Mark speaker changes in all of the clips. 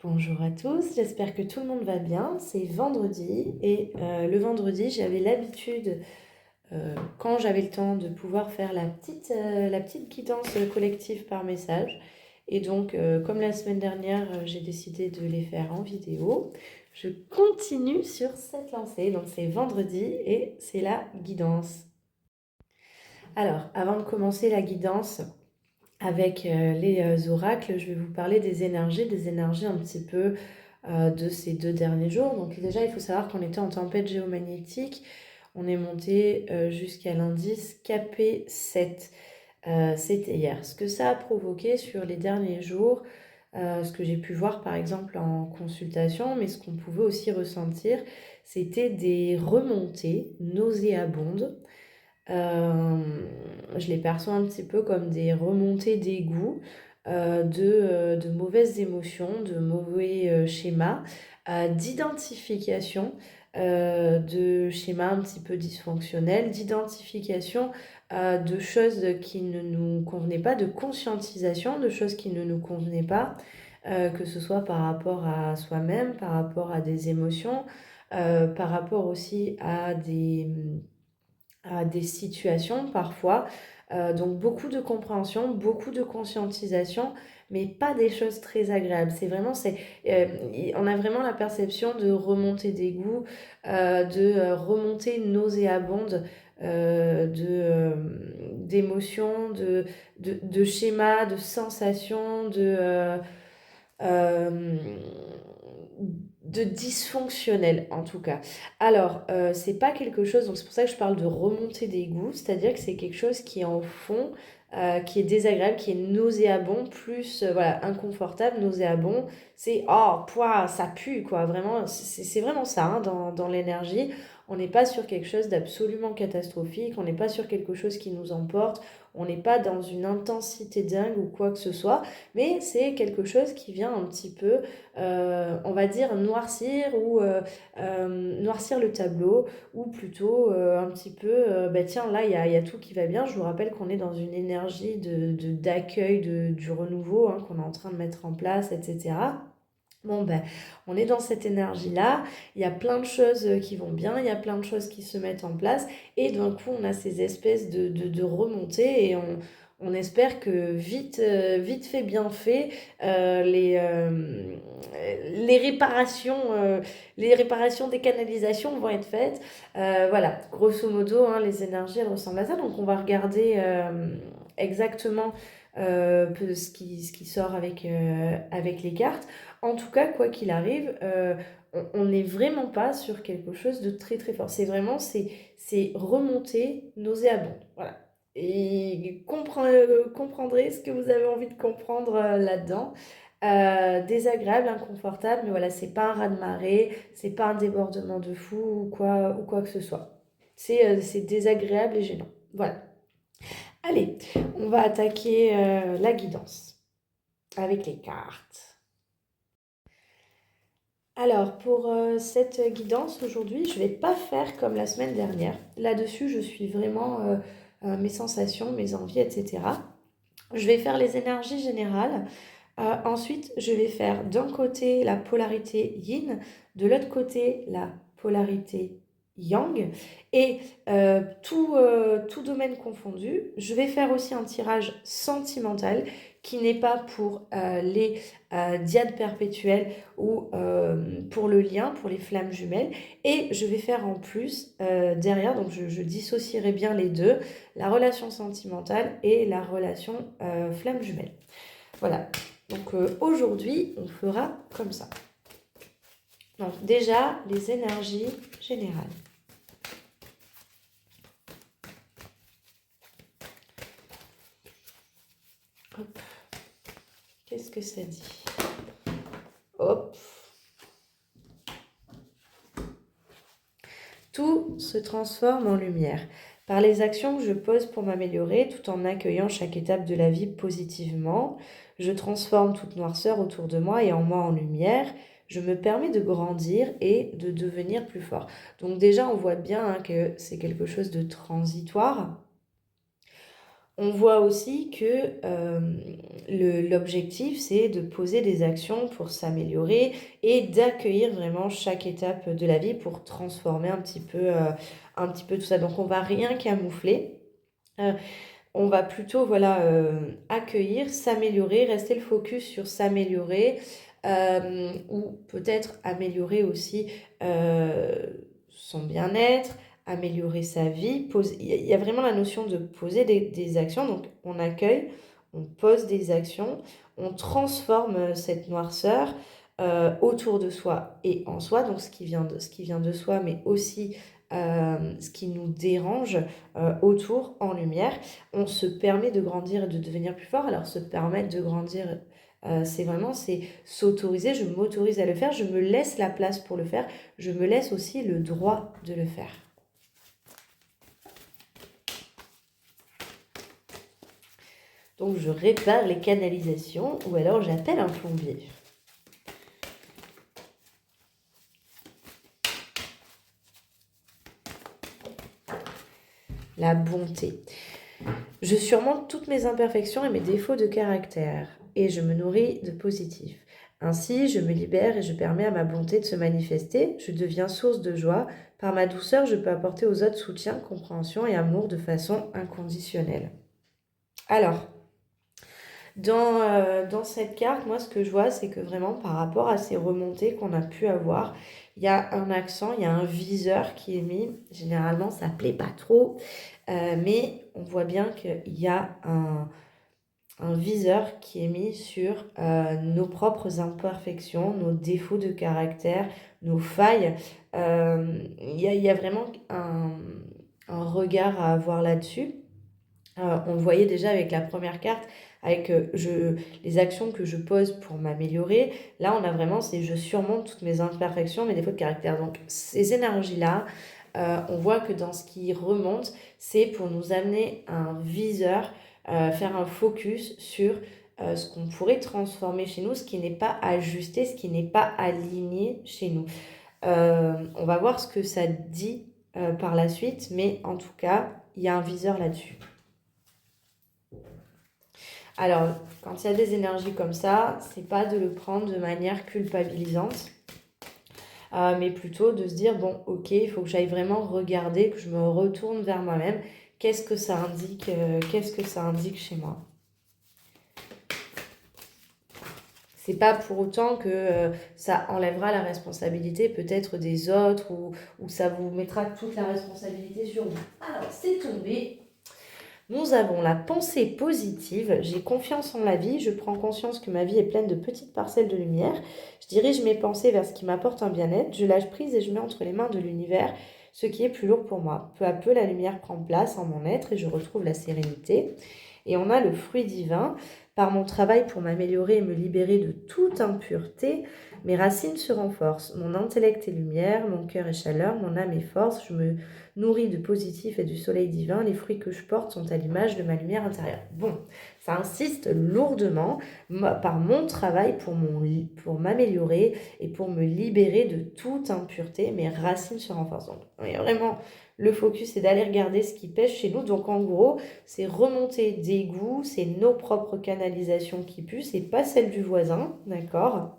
Speaker 1: Bonjour à tous, j'espère que tout le monde va bien. C'est vendredi et le vendredi, j'avais l'habitude, quand j'avais le temps, de pouvoir faire la petite guidance collective par message. Et donc, comme la semaine dernière, j'ai décidé de les faire en vidéo. Je continue sur cette lancée. Donc, c'est vendredi et c'est la guidance. Alors, avant de commencer la guidance, avec les oracles, je vais vous parler des énergies un petit peu de ces 2 derniers jours. Donc déjà, il faut savoir qu'on était en tempête géomagnétique. On est monté jusqu'à l'indice KP7. C'était hier. Ce que ça a provoqué sur les derniers jours, ce que j'ai pu voir par exemple en consultation, mais ce qu'on pouvait aussi ressentir, c'était des remontées nauséabondes. Euh, je les perçois un petit peu comme des remontées d'égout, de mauvaises émotions, de mauvais schémas, d'identification, de schémas un petit peu dysfonctionnels, d'identification de choses qui ne nous convenaient pas, de conscientisation de choses qui ne nous convenaient pas, que ce soit par rapport à soi-même, par rapport à des émotions, par rapport aussi à des situations parfois. Donc beaucoup de compréhension, beaucoup de conscientisation, mais pas des choses très agréables. Euh, on a vraiment la perception de remontée d'égout, de remontée nauséabonde, d'émotions, de schémas, de sensations, euh, de dysfonctionnel en tout cas. Alors, c'est pas quelque chose, donc c'est pour ça que je parle de remontée des goûts, c'est-à-dire que c'est quelque chose qui est en fond, qui est désagréable, qui est nauséabond, plus voilà, inconfortable, nauséabond. C'est oh, pouah, ça pue quoi, vraiment, c'est vraiment ça hein, dans l'énergie. On n'est pas sur quelque chose d'absolument catastrophique, on n'est pas sur quelque chose qui nous emporte, on n'est pas dans une intensité dingue ou quoi que ce soit, mais c'est quelque chose qui vient un petit peu on va dire noircir ou noircir le tableau ou plutôt un petit peu bah tiens là il y a tout qui va bien. Je vous rappelle qu'on est dans une énergie d'accueil du renouveau hein, qu'on est en train de mettre en place, etc. Bon, ben, on est dans cette énergie-là, il y a plein de choses qui vont bien, il y a plein de choses qui se mettent en place, et d'un coup, on a ces espèces de remontées, et on espère que vite fait, bien fait, euh, les, euh, les réparations, euh, les réparations des canalisations vont être faites. Voilà, grosso modo, hein, les énergies, elles ressemblent à ça, donc on va regarder exactement ce qui sort avec les cartes. En tout cas, quoi qu'il arrive, on n'est vraiment pas sur quelque chose de très très fort. C'est remonter nauséabond. Voilà. Et comprendrez ce que vous avez envie de comprendre là-dedans. Désagréable, inconfortable, mais voilà, c'est pas un raz-de-marée, c'est pas un débordement de fou ou quoi que ce soit. C'est désagréable et gênant. Voilà. Allez, on va attaquer la guidance avec les cartes. Alors, pour cette guidance aujourd'hui, je ne vais pas faire comme la semaine dernière. Là-dessus, je suis vraiment mes sensations, mes envies, etc. Je vais faire les énergies générales. Ensuite, je vais faire d'un côté la polarité yin, de l'autre côté la polarité yang. Et tout domaine confondu, je vais faire aussi un tirage sentimental qui n'est pas pour les diades perpétuelles ou pour le lien, pour les flammes jumelles. Et je vais faire en plus derrière, donc je dissocierai bien les deux, la relation sentimentale et la relation flamme jumelle. Voilà. Donc aujourd'hui, on fera comme ça. Donc déjà, les énergies générales. Hop. Qu'est-ce que ça dit? Hop. Tout se transforme en lumière. Par les actions que je pose pour m'améliorer, tout en accueillant chaque étape de la vie positivement, je transforme toute noirceur autour de moi et en moi en lumière. Je me permets de grandir et de devenir plus fort. Donc déjà, on voit bien hein, que c'est quelque chose de transitoire. On voit aussi que l'objectif, c'est de poser des actions pour s'améliorer et d'accueillir vraiment chaque étape de la vie pour transformer un petit peu tout ça. Donc on va rien camoufler. Euh, on va plutôt voilà, accueillir, s'améliorer, rester le focus sur s'améliorer ou peut-être améliorer aussi son bien-être, améliorer sa vie. Il y a vraiment la notion de poser des actions. Donc on accueille, on pose des actions, on transforme cette noirceur autour de soi et en soi, donc ce qui vient de soi, mais aussi ce qui nous dérange autour en lumière. On se permet de grandir et de devenir plus fort. Alors se permettre de grandir, c'est s'autoriser, je m'autorise à le faire, je me laisse la place pour le faire, je me laisse aussi le droit de le faire. Donc je répare les canalisations ou alors j'appelle un plombier. La bonté. Je surmonte toutes mes imperfections et mes défauts de caractère et je me nourris de positif. Ainsi, je me libère et je permets à ma bonté de se manifester. Je deviens source de joie. Par ma douceur, je peux apporter aux autres soutien, compréhension et amour de façon inconditionnelle. Alors, dans cette carte, moi, ce que je vois, c'est que vraiment, par rapport à ces remontées qu'on a pu avoir, il y a un accent, il y a un viseur qui est mis. Généralement, ça ne plaît pas trop, mais on voit bien qu'il y a un viseur qui est mis sur nos propres imperfections, nos défauts de caractère, nos failles. Il y a vraiment un regard à avoir là-dessus. On le voyait déjà avec la première carte, avec les actions que je pose pour m'améliorer. Là, on a vraiment, c'est je surmonte toutes mes imperfections, mes défauts de caractère. Donc, ces énergies-là, on voit que dans ce qui remonte, c'est pour nous amener un viseur, faire un focus sur ce qu'on pourrait transformer chez nous, ce qui n'est pas ajusté, ce qui n'est pas aligné chez nous. On va voir ce que ça dit par la suite, mais en tout cas, il y a un viseur là-dessus. Alors, quand il y a des énergies comme ça, c'est pas de le prendre de manière culpabilisante, mais plutôt de se dire, bon, ok, il faut que j'aille vraiment regarder, que je me retourne vers moi-même. Qu'est-ce que ça indique chez moi? C'est pas pour autant que ça enlèvera la responsabilité peut-être des autres ou ça vous mettra toute la responsabilité sur vous. Alors, c'est tombé. Nous avons la pensée positive, j'ai confiance en la vie, je prends conscience que ma vie est pleine de petites parcelles de lumière, je dirige mes pensées vers ce qui m'apporte un bien-être, je lâche prise et je mets entre les mains de l'univers ce qui est plus lourd pour moi. Peu à peu, la lumière prend place en mon être et je retrouve la sérénité. Et on a le fruit divin. Par mon travail pour m'améliorer et me libérer de toute impureté, mes racines se renforcent. Mon intellect est lumière, mon cœur est chaleur, mon âme est force. Je me nourris de positif et du soleil divin. Les fruits que je porte sont à l'image de ma lumière intérieure. Bon, ça insiste lourdement par mon travail pour m'améliorer et pour me libérer de toute impureté. Mes racines se renforcent. Donc, vraiment, le focus, c'est d'aller regarder ce qui pêche chez nous. Donc, en gros, c'est remonter des goûts, c'est nos propres canalisations qui puent, c'est pas celle du voisin, d'accord?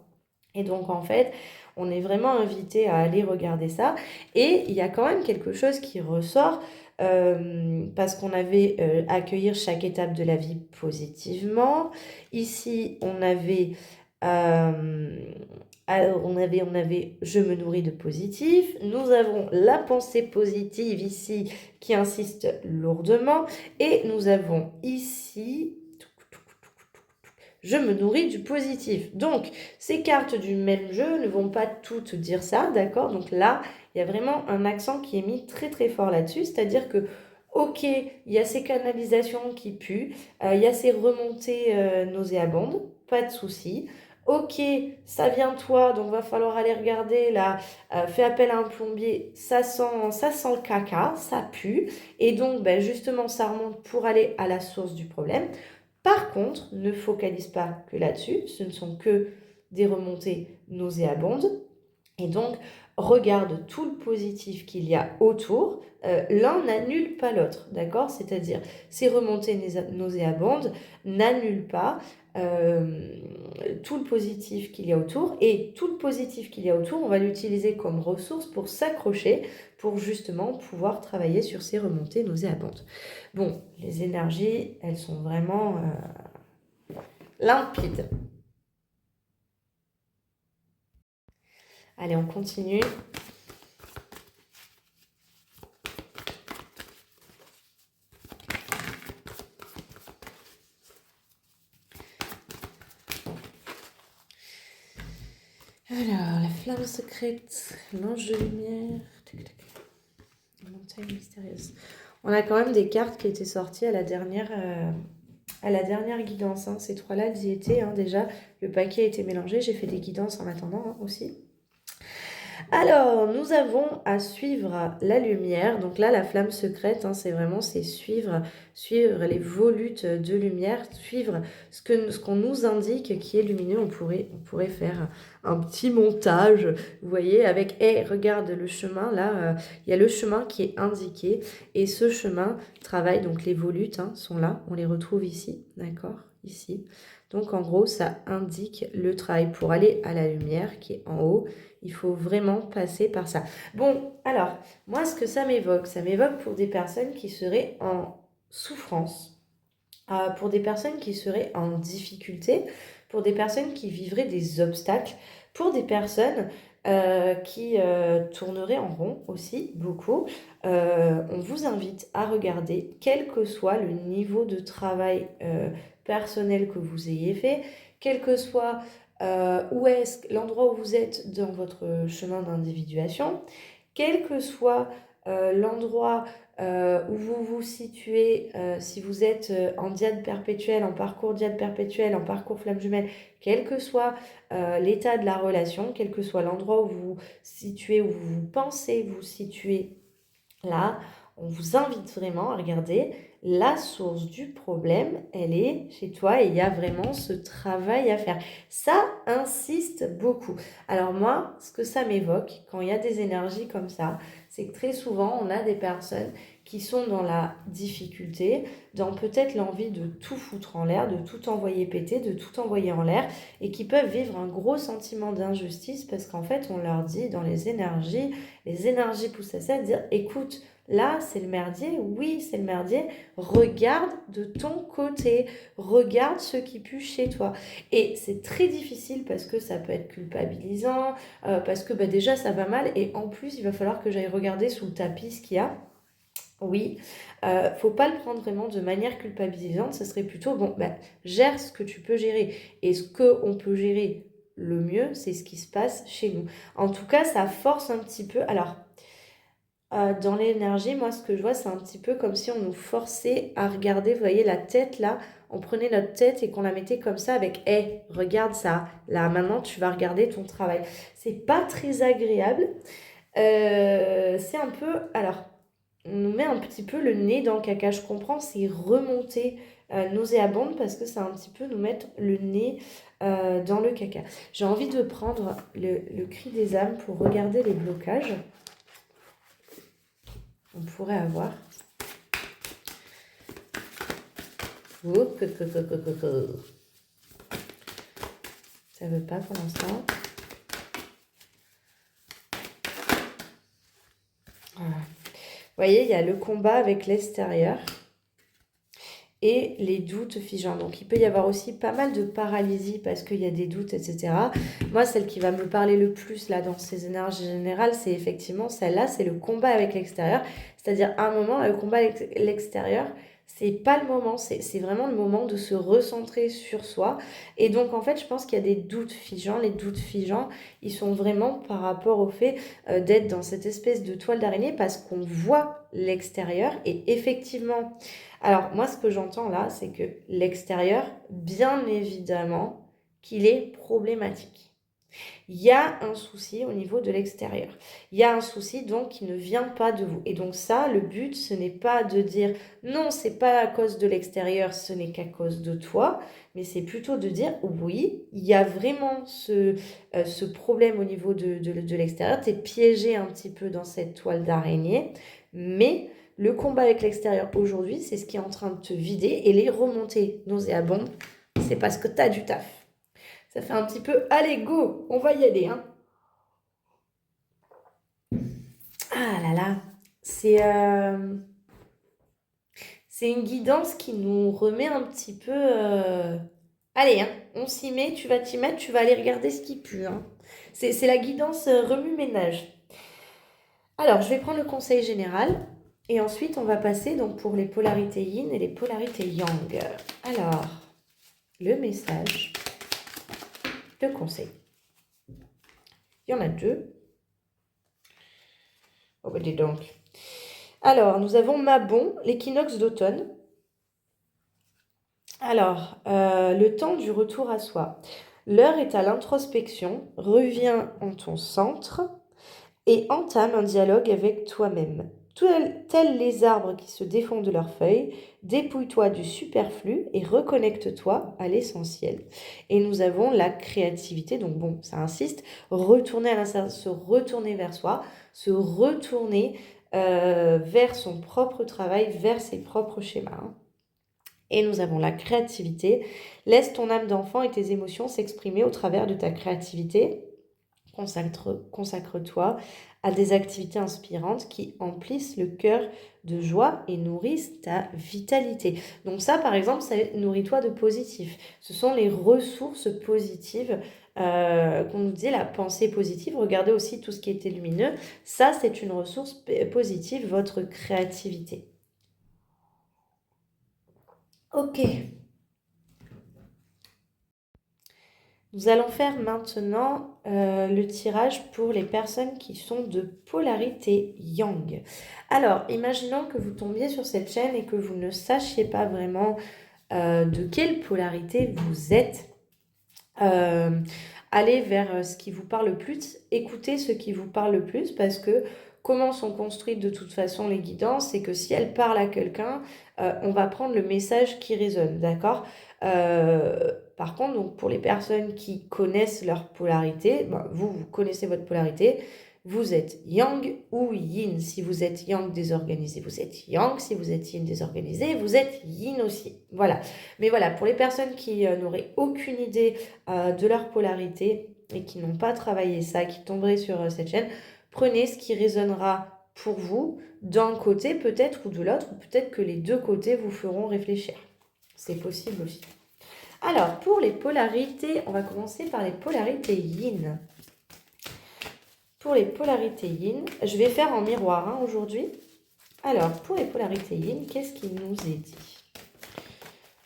Speaker 1: Et donc, en fait, on est vraiment invité à aller regarder ça. Et il y a quand même quelque chose qui ressort parce qu'on avait accueillir chaque étape de la vie positivement. Ici, on avait je me nourris de positif. Nous avons la pensée positive ici qui insiste lourdement. Et nous avons ici je me nourris du positif. Donc, ces cartes du même jeu ne vont pas toutes dire ça, d'accord? Donc là, il y a vraiment un accent qui est mis très très fort là-dessus, c'est-à-dire que, ok, il y a ces canalisations qui puent, il y a ces remontées nauséabondes, pas de souci. Ok, ça vient de toi, donc va falloir aller regarder là, fais appel à un plombier, ça sent le caca, ça pue, et donc ben, justement ça remonte pour aller à la source du problème. Par contre, ne focalise pas que là-dessus, ce ne sont que des remontées nauséabondes. Et donc, regarde tout le positif qu'il y a autour. L'un n'annule pas l'autre, d'accord? C'est-à-dire, ces remontées nauséabondes n'annulent pas euh, tout le positif qu'il y a autour. Et tout le positif qu'il y a autour, on va l'utiliser comme ressource pour s'accrocher, pour justement pouvoir travailler sur ces remontées nauséabondes. Bon, les énergies, elles sont vraiment limpides. Allez, on continue. Alors, la flamme secrète, l'ange de lumière, tac, tac. Montagne mystérieuse. On a quand même des cartes qui étaient sorties à la dernière guidance. Hein. Ces trois-là, elles y étaient déjà. Le paquet a été mélangé. J'ai fait des guidances en attendant aussi. Alors, nous avons à suivre la lumière. Donc là, la flamme secrète, c'est suivre les volutes de lumière, suivre ce qu'on nous indique qui est lumineux. On pourrait faire un petit montage, vous voyez, avec, regarde le chemin, là, il y a le chemin qui est indiqué. Et ce chemin travaille, donc les volutes sont là, on les retrouve ici, d'accord, ici. Donc en gros, ça indique le travail pour aller à la lumière qui est en haut. Il faut vraiment passer par ça. Bon, alors, moi, ce que ça m'évoque pour des personnes qui seraient en souffrance, pour des personnes qui seraient en difficulté, pour des personnes qui vivraient des obstacles, pour des personnes qui tourneraient en rond aussi, beaucoup. On vous invite à regarder, quel que soit le niveau de travail personnel que vous ayez fait, quel que soit où est-ce l'endroit où vous êtes dans votre chemin d'individuation, quel que soit l'endroit où vous vous situez, si vous êtes en diade perpétuelle, en parcours diade perpétuelle, en parcours flamme jumelle, quel que soit l'état de la relation, quel que soit l'endroit où vous vous situez, où vous pensez vous situer là, on vous invite vraiment à regarder la source du problème, elle est chez toi et il y a vraiment ce travail à faire. Ça insiste beaucoup. Alors moi, ce que ça m'évoque, quand il y a des énergies comme ça, c'est que très souvent, on a des personnes qui sont dans la difficulté, dans peut-être l'envie de tout foutre en l'air, de tout envoyer péter, de tout envoyer en l'air, et qui peuvent vivre un gros sentiment d'injustice parce qu'en fait, on leur dit dans les énergies poussent à ça, de dire, écoute, là, c'est le merdier, oui, c'est le merdier, regarde de ton côté, regarde ce qui pue chez toi. Et c'est très difficile parce que ça peut être culpabilisant, parce que déjà ça va mal, et en plus, il va falloir que j'aille regarder sous le tapis ce qu'il y a. Oui, faut pas le prendre vraiment de manière culpabilisante, ce serait plutôt, bon, gère ce que tu peux gérer. Et ce qu'on peut gérer le mieux, c'est ce qui se passe chez nous. En tout cas, ça force un petit peu. Alors, dans l'énergie, moi, ce que je vois, c'est un petit peu comme si on nous forçait à regarder, vous voyez, la tête là, on prenait notre tête et qu'on la mettait comme ça avec, regarde ça, là, maintenant, tu vas regarder ton travail. C'est pas très agréable. C'est un peu, alors, on nous met un petit peu le nez dans le caca, je comprends, c'est remonter nauséabonde parce que c'est un petit peu nous mettre le nez dans le caca. J'ai envie de prendre le cri des âmes pour regarder les blocages. On pourrait avoir. Ça veut pas pour l'instant. Voilà. Vous voyez, il y a le combat avec l'extérieur et les doutes figeants. Donc, il peut y avoir aussi pas mal de paralysie parce qu'il y a des doutes, etc. Moi, celle qui va me parler le plus là dans ces énergies générales, c'est effectivement celle-là, c'est le combat avec l'extérieur. C'est-à-dire, à un moment, le combat avec l'extérieur, c'est pas le moment, c'est vraiment le moment de se recentrer sur soi. Et donc, en fait, je pense qu'il y a des doutes figeants. Les doutes figeants, ils sont vraiment par rapport au fait d'être dans cette espèce de toile d'araignée parce qu'on voit l'extérieur et effectivement... Alors, moi, ce que j'entends là, c'est que l'extérieur, bien évidemment, qu'il est problématique. Il y a un souci au niveau de l'extérieur. Il y a un souci donc qui ne vient pas de vous. Et donc ça, le but, ce n'est pas de dire non, c'est pas à cause de l'extérieur, ce n'est qu'à cause de toi, mais c'est plutôt de dire oui, il y a vraiment ce problème au niveau de l'extérieur. Tu es piégé un petit peu dans cette toile d'araignée, mais le combat avec l'extérieur aujourd'hui, c'est ce qui est en train de te vider et les remontées nauséabondes, c'est parce que tu as du taf. Ça fait un petit peu, allez, go, on va y aller, hein. Ah là là, c'est c'est une guidance qui nous remet un petit peu... Allez, hein, on s'y met, tu vas t'y mettre, tu vas aller regarder ce qui pue, hein. C'est la guidance remue-ménage. Alors, je vais prendre le conseil général et ensuite on va passer donc pour les polarités yin et les polarités yang. Alors, le message, le conseil. Il y en a deux. Oh bah dis donc. Alors, nous avons Mabon, l'équinoxe d'automne. Alors, le temps du retour à soi. L'heure est à l'introspection, reviens en ton centre et entame un dialogue avec toi-même. Tels les arbres qui se défont de leurs feuilles, dépouille-toi du superflu et reconnecte-toi à l'essentiel. Et nous avons la créativité, donc bon, ça insiste, retourner à l'intérieur, se retourner vers soi, se retourner vers son propre travail, vers ses propres schémas, hein. Et nous avons la créativité. Laisse ton âme d'enfant et tes émotions s'exprimer au travers de ta créativité. Consacre-toi à des activités inspirantes qui emplissent le cœur de joie et nourrissent ta vitalité. Donc ça, par exemple, ça nourrit-toi de positif. Ce sont les ressources positives qu'on nous dit, la pensée positive. Regardez aussi tout ce qui était lumineux. Ça, c'est une ressource positive, votre créativité. Ok. Nous allons faire maintenant le tirage pour les personnes qui sont de polarité yang. Alors, imaginons que vous tombiez sur cette chaîne et que vous ne sachiez pas vraiment de quelle polarité vous êtes. Allez vers ce qui vous parle le plus, écoutez ce qui vous parle le plus parce que comment sont construites de toute façon les guidances, c'est que si elles parlent à quelqu'un, on va prendre le message qui résonne, d'accord? Par contre, donc, pour les personnes qui connaissent leur polarité, vous connaissez votre polarité, vous êtes yang ou yin. Si vous êtes yang désorganisé, vous êtes yang. Si vous êtes yin désorganisé, vous êtes yin aussi. Voilà. Mais voilà, pour les personnes qui n'auraient aucune idée de leur polarité et qui n'ont pas travaillé ça, qui tomberaient sur cette chaîne, prenez ce qui résonnera pour vous d'un côté peut-être ou de l'autre, ou peut-être que les deux côtés vous feront réfléchir. C'est possible aussi. Alors, pour les polarités, on va commencer par les polarités yin. Pour les polarités yin, je vais faire en miroir aujourd'hui. Alors, pour les polarités yin, qu'est-ce qu'il nous est dit?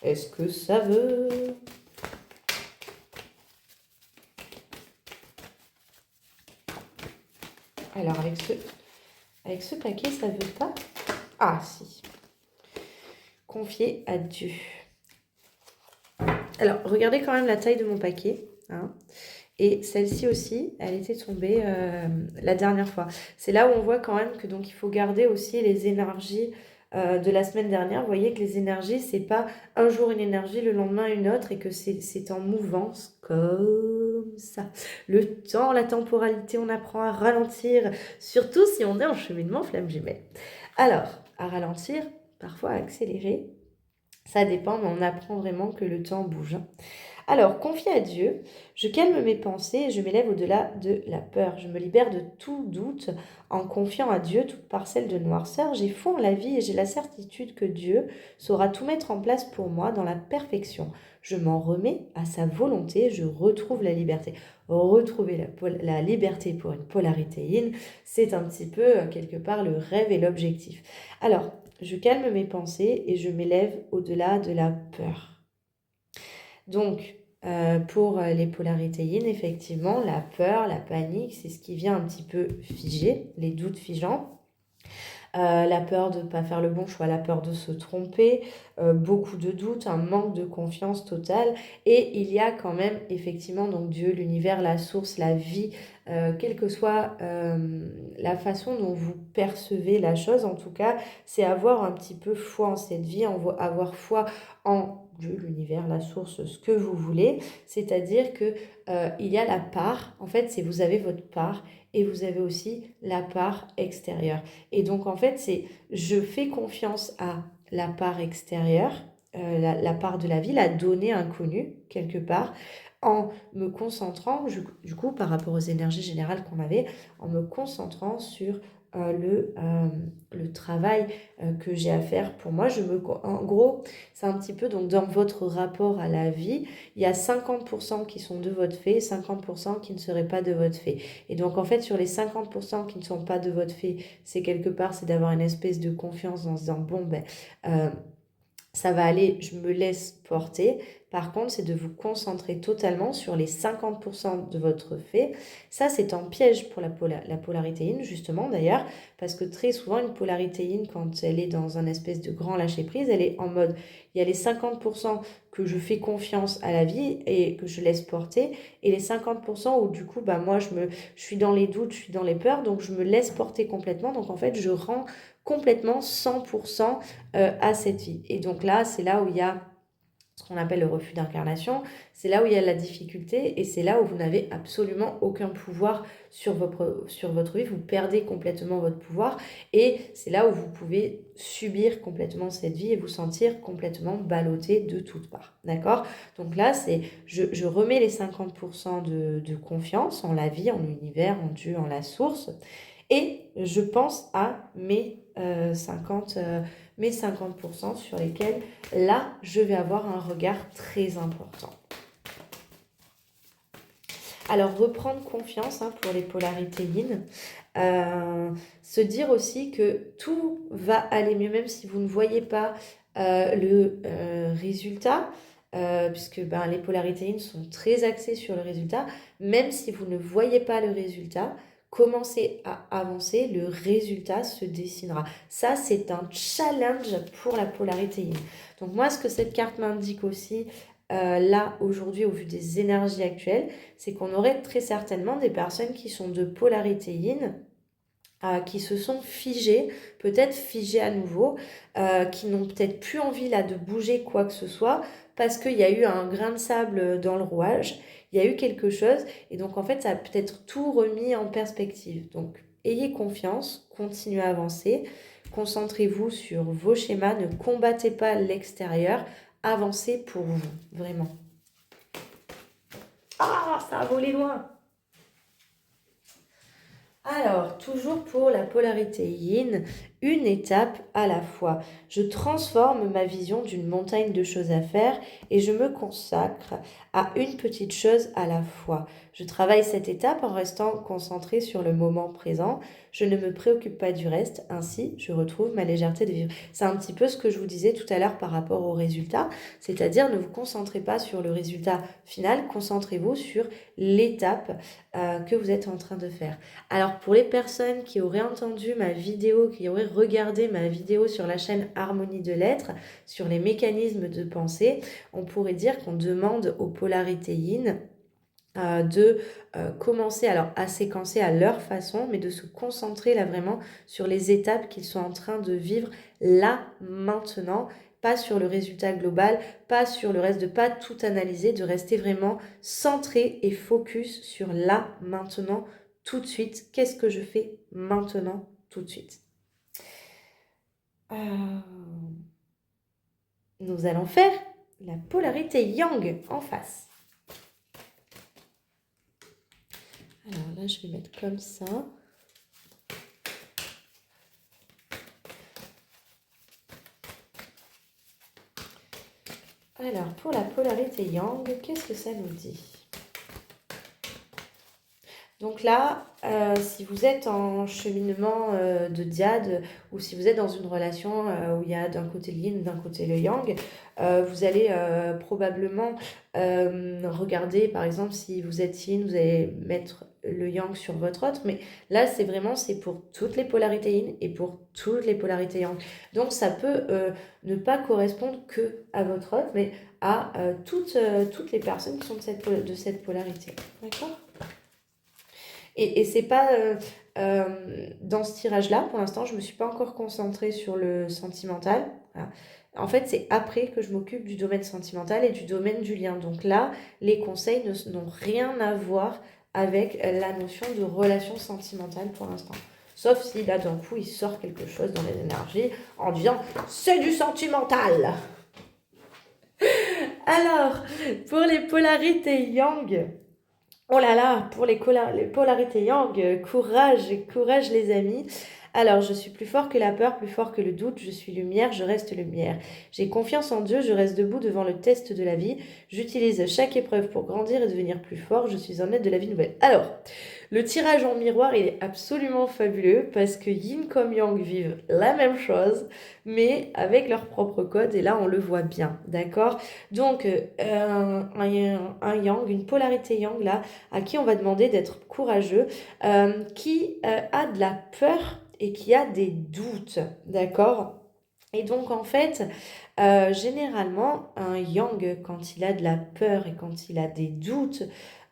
Speaker 1: Est-ce que ça veut... Alors, avec ce paquet, ça veut pas... Ah, si. Confier à Dieu. Alors, regardez quand même la taille de mon paquet, hein. Et celle-ci aussi, elle était tombée la dernière fois. C'est là où on voit quand même que donc il faut garder aussi les énergies de la semaine dernière. Vous voyez que les énergies, c'est pas un jour une énergie, le lendemain une autre, et que c'est en mouvance comme ça. Le temps, la temporalité, on apprend à ralentir, surtout si on est en cheminement flamme jumelle. Alors, à ralentir, parfois à accélérer, ça dépend, mais on apprend vraiment que le temps bouge. Alors, confier à Dieu, je calme mes pensées et je m'élève au-delà de la peur. Je me libère de tout doute en confiant à Dieu toute parcelle de noirceur. J'ai foi en la vie et j'ai la certitude que Dieu saura tout mettre en place pour moi dans la perfection. Je m'en remets à sa volonté, je retrouve la liberté. Retrouver la liberté pour une polarité yin, c'est un petit peu, quelque part, le rêve et l'objectif. Alors, je calme mes pensées et je m'élève au-delà de la peur. Donc, pour les polarités yin, effectivement, la peur, la panique, c'est ce qui vient un petit peu figer, les doutes figeants. la peur de ne pas faire le bon choix, la peur de se tromper, beaucoup de doutes, un manque de confiance totale. Et il y a quand même effectivement donc Dieu, l'univers, la source, la vie, quelle que soit la façon dont vous percevez la chose, en tout cas, c'est avoir un petit peu foi en cette vie, avoir foi en Dieu, l'univers, la source, ce que vous voulez. C'est-à-dire que il y a la part, en fait, c'est vous avez votre part et vous avez aussi la part extérieure. Et donc, en fait, c'est je fais confiance à la part extérieure, la part de la vie, la donnée inconnue, quelque part, en me concentrant, du coup, par rapport aux énergies générales qu'on avait, en me concentrant sur le travail que j'ai à faire pour moi. En gros, c'est un petit peu donc dans votre rapport à la vie, il y a 50% qui sont de votre fait et 50% qui ne seraient pas de votre fait. Et donc en fait, sur les 50% qui ne sont pas de votre fait, c'est quelque part, c'est d'avoir une espèce de confiance en se disant, bon, ben, euh, ça va aller, je me laisse porter. Par contre, c'est de vous concentrer totalement sur les 50% de votre fait. Ça, c'est un piège pour la polarité yin, justement, d'ailleurs, parce que très souvent, une polarité yin, quand elle est dans un espèce de grand lâcher-prise, elle est en mode, il y a les 50% que je fais confiance à la vie et que je laisse porter, et les 50% où, du coup, bah, moi, je suis dans les doutes, je suis dans les peurs, donc je me laisse porter complètement. Donc, en fait, je rends complètement 100% à cette vie. Et donc là, c'est là où il y a ce qu'on appelle le refus d'incarnation, c'est là où il y a la difficulté et c'est là où vous n'avez absolument aucun pouvoir sur votre vie, vous perdez complètement votre pouvoir et c'est là où vous pouvez subir complètement cette vie et vous sentir complètement ballotté de toutes parts. D'accord? Donc là, c'est je remets les 50% de confiance en la vie, en l'univers, en Dieu, en la source et je pense à mes 50% sur lesquels, là, je vais avoir un regard très important. Alors, reprendre confiance pour les polarités yin. Se dire aussi que tout va aller mieux, même si vous ne voyez pas le résultat, puisque les polarités yin sont très axées sur le résultat, même si vous ne voyez pas le résultat, commencez à avancer, le résultat se dessinera. Ça, c'est un challenge pour la polarité yin. Donc moi, ce que cette carte m'indique aussi, là, aujourd'hui, au vu des énergies actuelles, c'est qu'on aurait très certainement des personnes qui sont de polarité yin, qui se sont figées, peut-être figées à nouveau, qui n'ont peut-être plus envie là de bouger quoi que ce soit, parce qu'il y a eu un grain de sable dans le rouage, il y a eu quelque chose, et donc en fait ça a peut-être tout remis en perspective. Donc ayez confiance, continuez à avancer, concentrez-vous sur vos schémas, ne combattez pas l'extérieur, avancez pour vous, vraiment. Ah, ça a volé loin! Alors, toujours pour la polarité yin, une étape à la fois. Je transforme ma vision d'une montagne de choses à faire et je me consacre à une petite chose à la fois. Je travaille cette étape en restant concentré sur le moment présent. Je ne me préoccupe pas du reste, ainsi je retrouve ma légèreté de vivre. C'est un petit peu ce que je vous disais tout à l'heure par rapport au résultat, c'est-à-dire ne vous concentrez pas sur le résultat final, concentrez-vous sur l'étape que vous êtes en train de faire. Alors pour les personnes qui auraient entendu ma vidéo, qui auraient regardé ma vidéo sur la chaîne Harmonie de l'être, sur les mécanismes de pensée, on pourrait dire qu'on demande aux polarités yin de commencer alors à séquencer à leur façon, mais de se concentrer là vraiment sur les étapes qu'ils sont en train de vivre là, maintenant, pas sur le résultat global, pas sur le reste, de pas tout analyser, de rester vraiment centré et focus sur là, maintenant, tout de suite. Qu'est-ce que je fais maintenant, tout de suite? Nous allons faire la polarité yang en face. Alors là, je vais mettre comme ça. Alors, pour la polarité yang, qu'est-ce que ça nous dit? Donc là, si vous êtes en cheminement de diade ou si vous êtes dans une relation où il y a d'un côté le yin, d'un côté le yang, vous allez probablement regarder, par exemple, si vous êtes yin, vous allez mettre le yang sur votre autre, mais là, c'est pour toutes les polarités yin et pour toutes les polarités yang. Donc, ça peut ne pas correspondre que à votre autre, mais à toutes les personnes qui sont de cette polarité. D'accord? Et c'est pas dans ce tirage-là, pour l'instant, je ne me suis pas encore concentrée sur le sentimental. Voilà. En fait, c'est après que je m'occupe du domaine sentimental et du domaine du lien. Donc là, les conseils n'ont rien à voir avec la notion de relation sentimentale pour l'instant. Sauf si là, d'un coup, il sort quelque chose dans les énergies en disant « c'est du sentimental !» Alors, pour les polarités yang, oh là là, pour les polarités yang, courage, courage les amis. Alors, je suis plus fort que la peur, plus fort que le doute, je suis lumière, je reste lumière. J'ai confiance en Dieu, je reste debout devant le test de la vie. J'utilise chaque épreuve pour grandir et devenir plus fort, je suis en aide de la vie nouvelle. Alors, le tirage en miroir, il est absolument fabuleux parce que Yin comme Yang vivent la même chose, mais avec leur propre code, et là, on le voit bien, d'accord? Donc, un Yang, une polarité Yang, là, à qui on va demander d'être courageux, qui a de la peur et qui a des doutes, d'accord? Et donc en fait, généralement, un yang, quand il a de la peur et quand il a des doutes,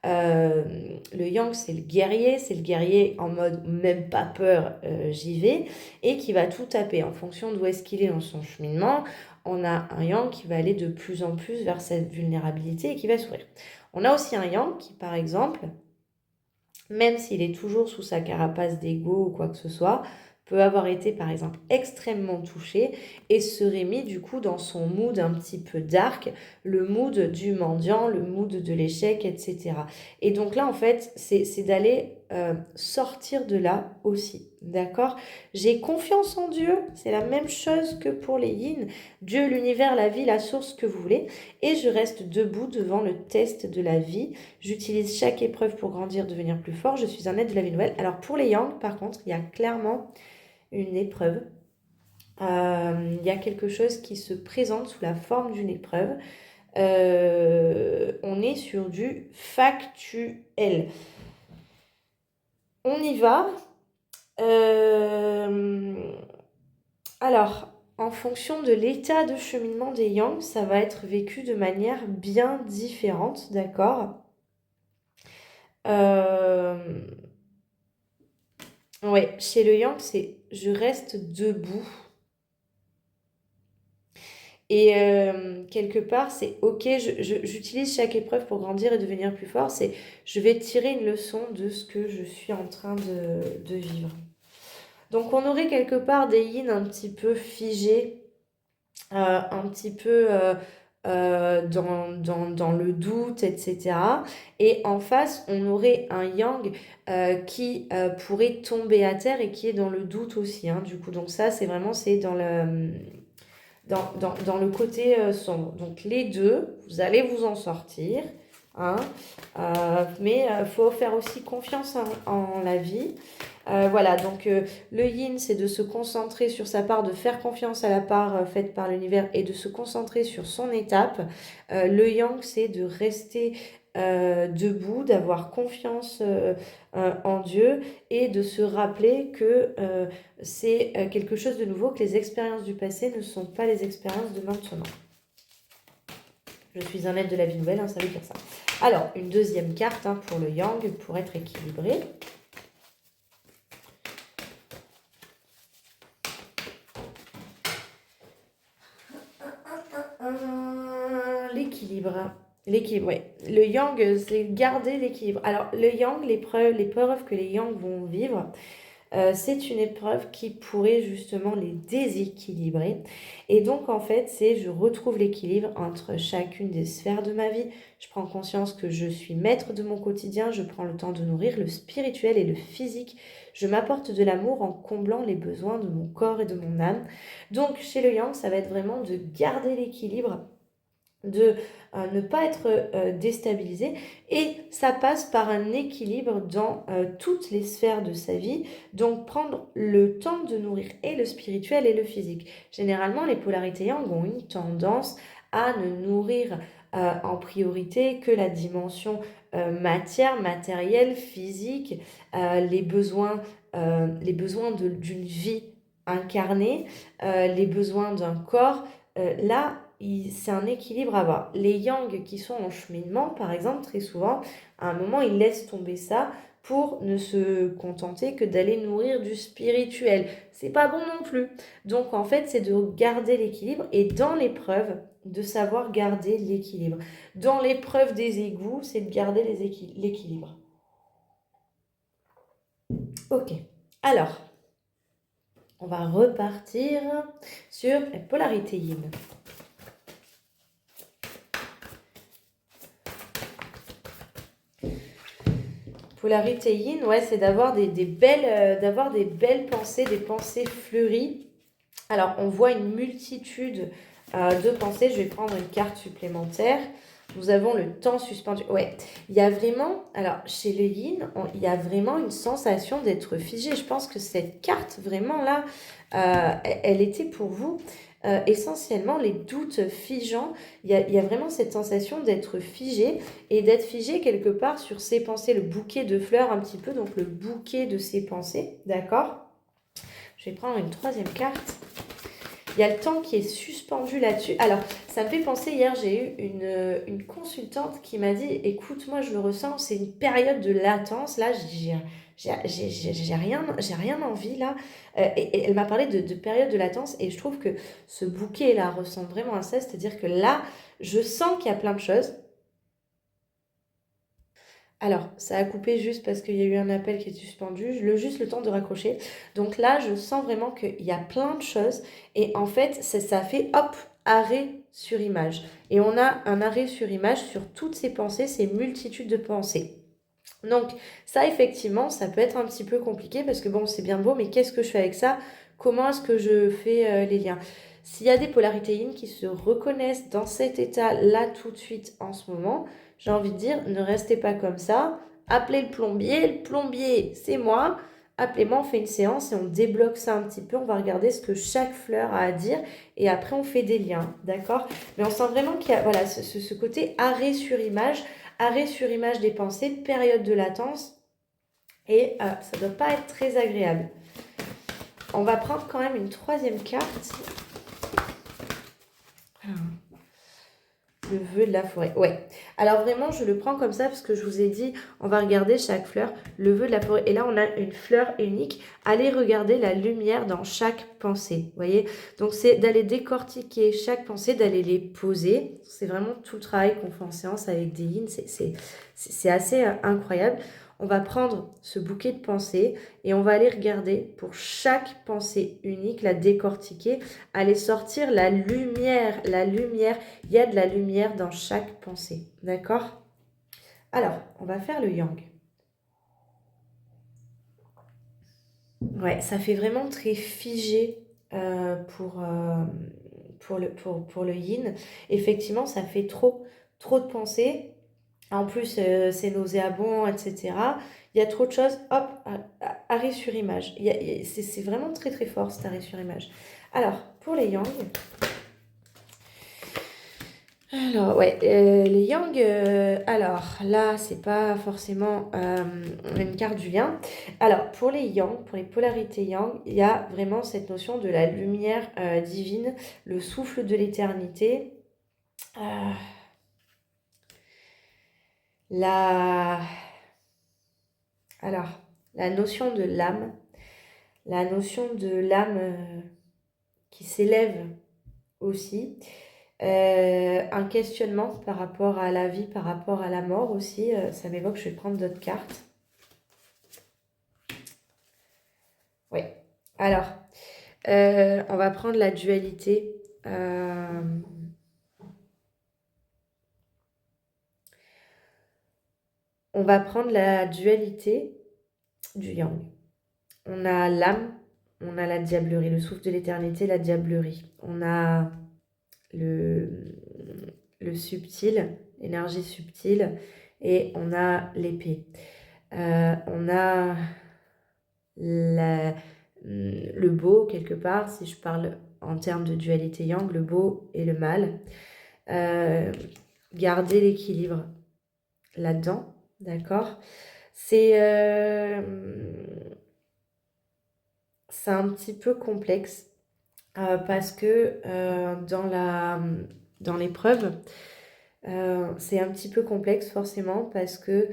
Speaker 1: euh, le yang, c'est le guerrier en mode même pas peur, j'y vais, et qui va tout taper en fonction d'où est-ce qu'il est dans son cheminement. On a un yang qui va aller de plus en plus vers cette vulnérabilité et qui va s'ouvrir. On a aussi un yang qui, par exemple, même s'il est toujours sous sa carapace d'ego ou quoi que ce soit, peut avoir été par exemple extrêmement touché et serait mis du coup dans son mood un petit peu dark, le mood du mendiant, le mood de l'échec, etc. Et donc là en fait c'est d'aller sortir de là aussi, d'accord? J'ai confiance en Dieu, c'est la même chose que pour les yin, Dieu, l'univers, la vie, la source que vous voulez, et je reste debout devant le test de la vie. J'utilise chaque épreuve pour grandir, devenir plus fort. Je suis un aide de la vie nouvelle. Alors pour les yang, par contre, il y a clairement une épreuve. Il y a quelque chose qui se présente sous la forme d'une épreuve. On est sur du factuel. On y va. Alors, en fonction de l'état de cheminement des yang, ça va être vécu de manière bien différente, d'accord? Ouais, chez le yang, c'est je reste debout. Et quelque part, c'est ok, j'utilise chaque épreuve pour grandir et devenir plus fort. C'est je vais tirer une leçon de ce que je suis en train de vivre. Donc, on aurait quelque part des yin un petit peu figés, un petit peu dans le doute, etc. Et en face, on aurait un yang qui pourrait tomber à terre et qui est dans le doute aussi, hein, du coup. Donc ça, c'est vraiment, c'est dans le côté sombre. Donc les deux, vous allez vous en sortir, hein, mais il faut faire aussi confiance en la vie. Voilà, donc le yin, c'est de se concentrer sur sa part, de faire confiance à la part faite par l'univers et de se concentrer sur son étape. Le yang, c'est de rester debout, d'avoir confiance en Dieu et de se rappeler que c'est quelque chose de nouveau, que les expériences du passé ne sont pas les expériences de maintenant. Je suis un aide de la vie nouvelle, hein, ça veut dire ça. Alors, une deuxième carte hein, pour le yang, pour être équilibré. L'équilibre. L'équilibre, oui. Le yang, c'est garder l'équilibre. Alors, le yang, les preuves que les yang vont vivre, c'est une épreuve qui pourrait justement les déséquilibrer. Et donc, en fait, c'est je retrouve l'équilibre entre chacune des sphères de ma vie. Je prends conscience que je suis maître de mon quotidien. Je prends le temps de nourrir le spirituel et le physique. Je m'apporte de l'amour en comblant les besoins de mon corps et de mon âme. Donc, chez le yang, ça va être vraiment de garder l'équilibre, de ne pas être déstabilisé, et ça passe par un équilibre dans toutes les sphères de sa vie, donc prendre le temps de nourrir et le spirituel et le physique. Généralement, les polarités yang ont une tendance à ne nourrir en priorité que la dimension matière, matérielle, physique, les besoins d'une vie incarnée, les besoins d'un corps. Là, c'est un équilibre à avoir. Les yang qui sont en cheminement, par exemple, très souvent, à un moment, ils laissent tomber ça pour ne se contenter que d'aller nourrir du spirituel. C'est pas bon non plus. Donc en fait, c'est de garder l'équilibre et dans l'épreuve, de savoir garder l'équilibre. Dans l'épreuve des égouts, c'est de garder l'équilibre. Ok. Alors, on va repartir sur la polarité yin. Polarité yin, ouais, c'est d'avoir des belles pensées, des pensées fleuries. Alors, on voit une multitude de pensées. Je vais prendre une carte supplémentaire. Nous avons le temps suspendu. Ouais, il y a vraiment, alors chez le yin, il y a vraiment une sensation d'être figé. Je pense que cette carte, vraiment là, elle était pour vous. Essentiellement, les doutes figeants, il y a vraiment cette sensation d'être figé et d'être figé quelque part sur ses pensées, le bouquet de fleurs un petit peu, donc le bouquet de ses pensées, d'accord? Je vais prendre une troisième carte. Il y a le temps qui est suspendu là-dessus. Alors, ça me fait penser, hier, j'ai eu une consultante qui m'a dit, écoute, moi, je le ressens, c'est une période de latence. Là, j'ai rien envie, là. Et elle m'a parlé de période de latence, et je trouve que ce bouquet-là ressemble vraiment à ça. C'est-à-dire que là, je sens qu'il y a plein de choses. Alors, ça a coupé juste parce qu'il y a eu un appel qui est suspendu, juste le temps de raccrocher. Donc là, je sens vraiment qu'il y a plein de choses et en fait, ça fait hop, arrêt sur image. Et on a un arrêt sur image sur toutes ces pensées, ces multitudes de pensées. Donc ça, effectivement, ça peut être un petit peu compliqué parce que bon, c'est bien beau, mais qu'est-ce que je fais avec ça? Comment est-ce que je fais les liens? S'il y a des polarités yin qui se reconnaissent dans cet état-là tout de suite en ce moment, j'ai envie de dire, ne restez pas comme ça. Appelez le plombier, c'est moi. Appelez-moi, on fait une séance et on débloque ça un petit peu. On va regarder ce que chaque fleur a à dire et après on fait des liens, d'accord? Mais on sent vraiment qu'il y a voilà, ce côté arrêt sur image des pensées, période de latence et ça ne doit pas être très agréable. On va prendre quand même une troisième carte. Le vœu de la forêt. Ouais. Alors vraiment, je le prends comme ça parce que je vous ai dit, on va regarder chaque fleur, le vœu de la forêt. Et là, on a une fleur unique. Allez regarder la lumière dans chaque pensée. Vous voyez? Donc, c'est d'aller décortiquer chaque pensée, d'aller les poser. C'est vraiment tout le travail qu'on fait en séance avec des yin. C'est assez incroyable. On va prendre ce bouquet de pensées et on va aller regarder pour chaque pensée unique, la décortiquer, aller sortir la lumière, il y a de la lumière dans chaque pensée, d'accord? Alors, on va faire le yang. Ouais, ça fait vraiment très figé pour le yin. Effectivement, ça fait trop de pensées. En plus, c'est nauséabond, etc. Il y a trop de choses. Hop, arrêt sur image. C'est vraiment très fort cet arrêt sur image. Alors, pour les yang, alors, ouais, les yang, alors là, c'est pas forcément une carte du lien. Alors, pour les yang, pour les polarités yang, il y a vraiment cette notion de la lumière divine, le souffle de l'éternité, euh, la... Alors, la notion de l'âme, la notion de l'âme qui s'élève aussi. Un questionnement par rapport à la vie, par rapport à la mort aussi. Ça m'évoque, je vais prendre d'autres cartes. Oui. Alors, on va prendre la dualité. On va prendre la dualité du yang. On a l'âme, on a la diablerie, le souffle de l'éternité, la diablerie. On a le subtil, l'énergie subtile, et on a l'épée. On a le beau, quelque part, si je parle en termes de dualité yang, le beau et le mal. euh, garder l'équilibre là-dedans, d'accord? C'est un petit peu complexe parce que dans l'épreuve, c'est un petit peu complexe forcément parce que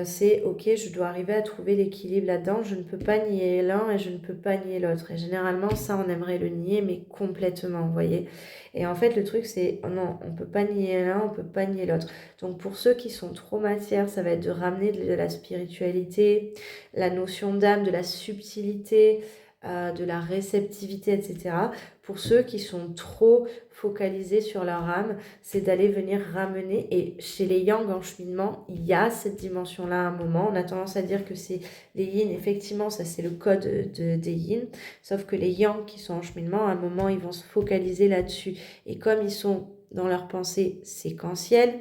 Speaker 1: c'est ok, je dois arriver à trouver l'équilibre là-dedans, je ne peux pas nier l'un et je ne peux pas nier l'autre. Et généralement, ça, on aimerait le nier, mais complètement, vous voyez. Et en fait, le truc, c'est oh non, on ne peut pas nier l'un, on ne peut pas nier l'autre. Donc pour ceux qui sont trop matières, ça va être de ramener de la spiritualité, la notion d'âme, de la subtilité, de la réceptivité, etc. Pour ceux qui sont trop focalisés sur leur âme, c'est d'aller venir ramener. Et chez les yang en cheminement, il y a cette dimension-là à un moment. On a tendance à dire que c'est les yin, effectivement, ça c'est le code des yin. Sauf que les yang qui sont en cheminement, à un moment, ils vont se focaliser là-dessus. Et comme ils sont dans leur pensée séquentielle,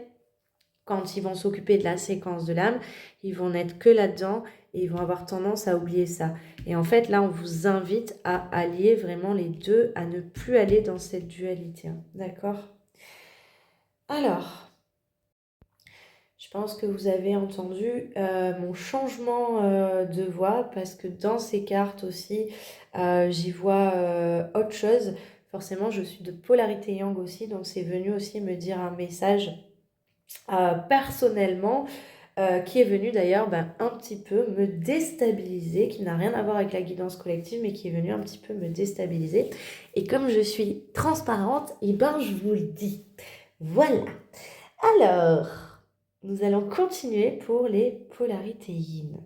Speaker 1: quand ils vont s'occuper de la séquence de l'âme, ils vont n'être que là-dedans et ils vont avoir tendance à oublier ça. Et en fait, là, on vous invite à allier vraiment les deux, à ne plus aller dans cette dualité. D'accord? Alors, je pense que vous avez entendu mon changement de voix parce que dans ces cartes aussi, j'y vois autre chose. Forcément, je suis de polarité yang aussi, donc c'est venu aussi me dire un message personnellement qui est venu d'ailleurs un petit peu me déstabiliser, qui n'a rien à voir avec la guidance collective, mais qui est venu un petit peu me déstabiliser. Et comme je suis transparente, et ben je vous le dis. Voilà. Alors, nous allons continuer pour les polarités yin.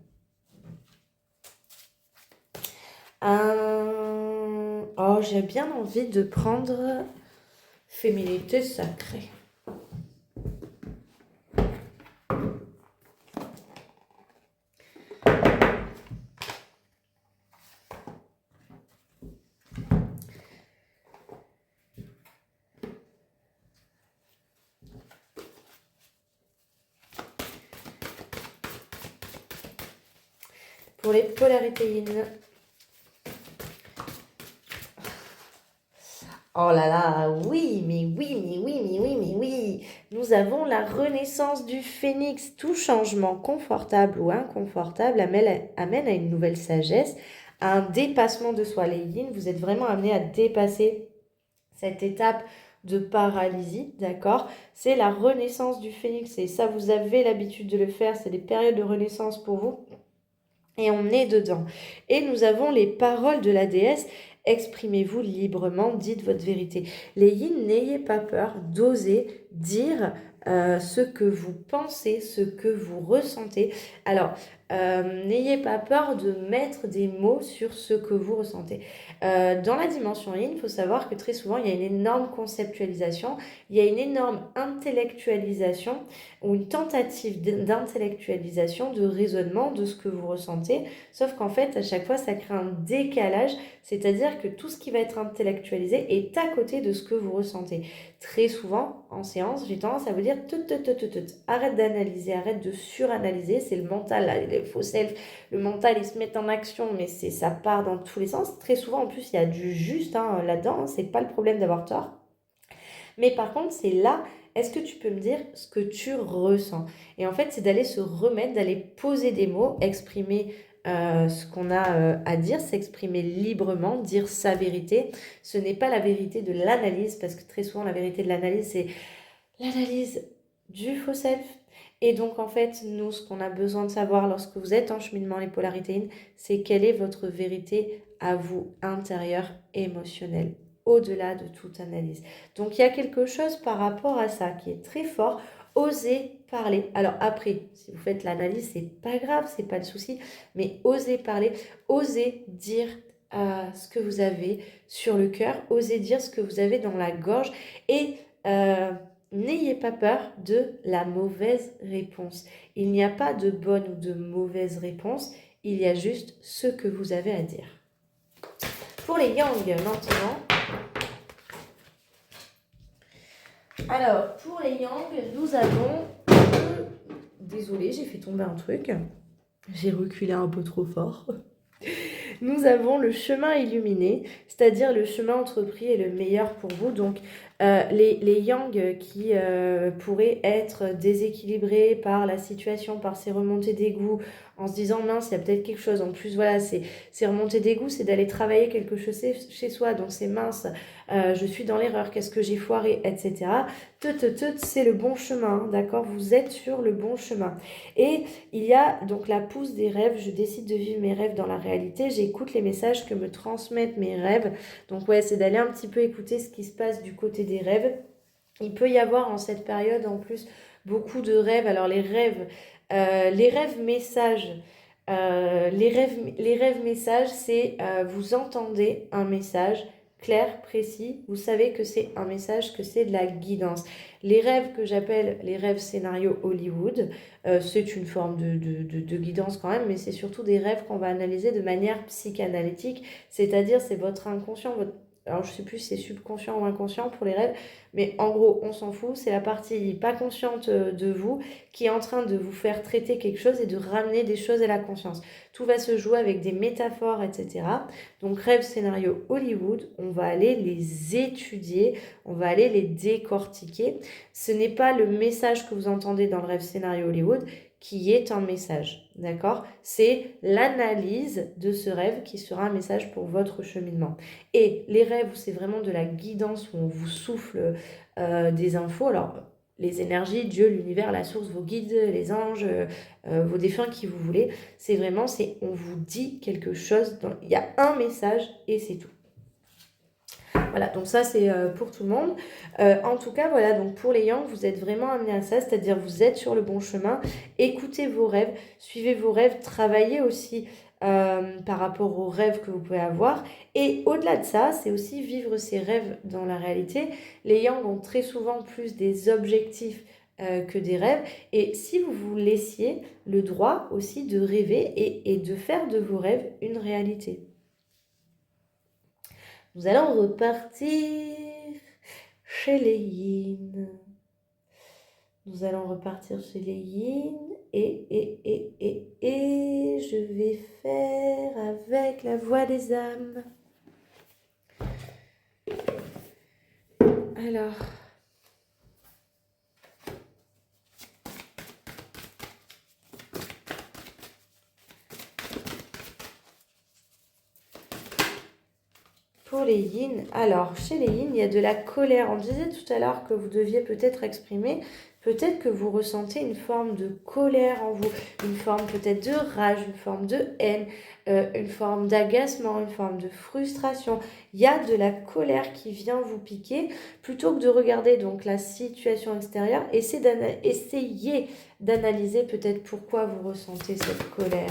Speaker 1: Oh, j'ai bien envie de prendre féminité sacrée. Pour les polarités yin. Oh là là, oui, mais oui, mais oui, mais oui, mais oui. Nous avons la renaissance du phénix. Tout changement confortable ou inconfortable amène à une nouvelle sagesse, à un dépassement de soi. Les yin, vous êtes vraiment amenés à dépasser cette étape de paralysie, d'accord? C'est la renaissance du phénix et ça, vous avez l'habitude de le faire. C'est des périodes de renaissance pour vous. Et on est dedans. Et nous avons les paroles de la déesse. Exprimez-vous librement, dites votre vérité. Les yin, n'ayez pas peur d'oser dire ce que vous pensez, ce que vous ressentez. Alors, n'ayez pas peur de mettre des mots sur ce que vous ressentez. Dans la dimension yin, il faut savoir que très souvent, il y a une énorme conceptualisation, il y a une énorme intellectualisation ou une tentative d'intellectualisation, de raisonnement de ce que vous ressentez. Sauf qu'en fait, à chaque fois, ça crée un décalage, c'est-à-dire que tout ce qui va être intellectualisé est à côté de ce que vous ressentez. Très souvent, en séance, j'ai tendance à vous dire arrête d'analyser, arrête de suranalyser, c'est le mental, là, il faut self, le mental, il se met en action, mais ça part dans tous les sens. Très souvent, en plus, il y a du juste là-dedans, c'est pas le problème d'avoir tort. Mais par contre, c'est là, est-ce que tu peux me dire ce que tu ressens? Et en fait, c'est d'aller se remettre, d'aller poser des mots, exprimer ce qu'on a à dire, s'exprimer librement, dire sa vérité. Ce n'est pas la vérité de l'analyse, parce que très souvent, la vérité de l'analyse, c'est l'analyse du faux self. Et donc, en fait, nous, ce qu'on a besoin de savoir lorsque vous êtes en cheminement les polarités, c'est quelle est votre vérité à vous, intérieure, émotionnelle, au-delà de toute analyse. Donc, il y a quelque chose par rapport à ça qui est très fort. Osez parler. Alors après, si vous faites l'analyse, c'est pas grave, c'est pas le souci, mais osez parler, osez dire ce que vous avez sur le cœur, osez dire ce que vous avez dans la gorge et n'ayez pas peur de la mauvaise réponse. Il n'y a pas de bonne ou de mauvaise réponse, il y a juste ce que vous avez à dire. Pour les yang maintenant. Alors, pour les yang, nous avons... Désolée, j'ai fait tomber un truc. J'ai reculé un peu trop fort. Nous avons le chemin illuminé, c'est-à-dire le chemin entrepris est le meilleur pour vous. Donc, Les yang qui pourraient être déséquilibrés par la situation, par ces remontées d'égout, en se disant mince, il y a peut-être quelque chose. En plus, voilà, ces remontées d'égout, c'est d'aller travailler quelque chose chez soi. Donc c'est mince, je suis dans l'erreur, qu'est-ce que j'ai foiré, etc. C'est le bon chemin, d'accord? Vous êtes sur le bon chemin. Et il y a donc la pousse des rêves. Je décide de vivre mes rêves dans la réalité. J'écoute les messages que me transmettent mes rêves. Donc ouais, c'est d'aller un petit peu écouter ce qui se passe du côté des rêves. Il peut y avoir en cette période en plus beaucoup de rêves. Alors les rêves messages, les rêves messages, c'est vous entendez un message clair, précis, vous savez que c'est un message, que c'est de la guidance. Les rêves que j'appelle les rêves scénario Hollywood, c'est une forme de guidance quand même, mais c'est surtout des rêves qu'on va analyser de manière psychanalytique, c'est-à-dire c'est votre inconscient, alors je sais plus si c'est subconscient ou inconscient pour les rêves, mais en gros, on s'en fout, c'est la partie pas consciente de vous qui est en train de vous faire traiter quelque chose et de ramener des choses à la conscience. Tout va se jouer avec des métaphores, etc. Donc rêve, scénario Hollywood, on va aller les étudier, on va aller les décortiquer. Ce n'est pas le message que vous entendez dans le rêve, scénario Hollywood qui est un message, d'accord? C'est l'analyse de ce rêve qui sera un message pour votre cheminement. Et les rêves, c'est vraiment de la guidance où on vous souffle des infos. Alors, les énergies, Dieu, l'univers, la source, vos guides, les anges, vos défunts, qui vous voulez. C'est vraiment, on vous dit quelque chose. Il y a un message et c'est tout. Voilà, donc ça c'est pour tout le monde. En tout cas, voilà, donc pour les yang, vous êtes vraiment amenés à ça, c'est-à-dire vous êtes sur le bon chemin. Écoutez vos rêves, suivez vos rêves, travaillez aussi par rapport aux rêves que vous pouvez avoir. Et au-delà de ça, c'est aussi vivre ces rêves dans la réalité. Les yang ont très souvent plus des objectifs que des rêves. Et si vous vous laissiez le droit aussi de rêver et de faire de vos rêves une réalité. Nous allons repartir chez les yin. Nous allons repartir chez les yin et je vais faire avec la voix des âmes. Alors, pour les yin, alors chez les yin, il y a de la colère. On disait tout à l'heure que vous deviez peut-être exprimer, peut-être que vous ressentez une forme de colère en vous, une forme peut-être de rage, une forme de haine, une forme d'agacement, une forme de frustration. Il y a de la colère qui vient vous piquer. Plutôt que de regarder donc la situation extérieure, essayez d'analyser peut-être pourquoi vous ressentez cette colère.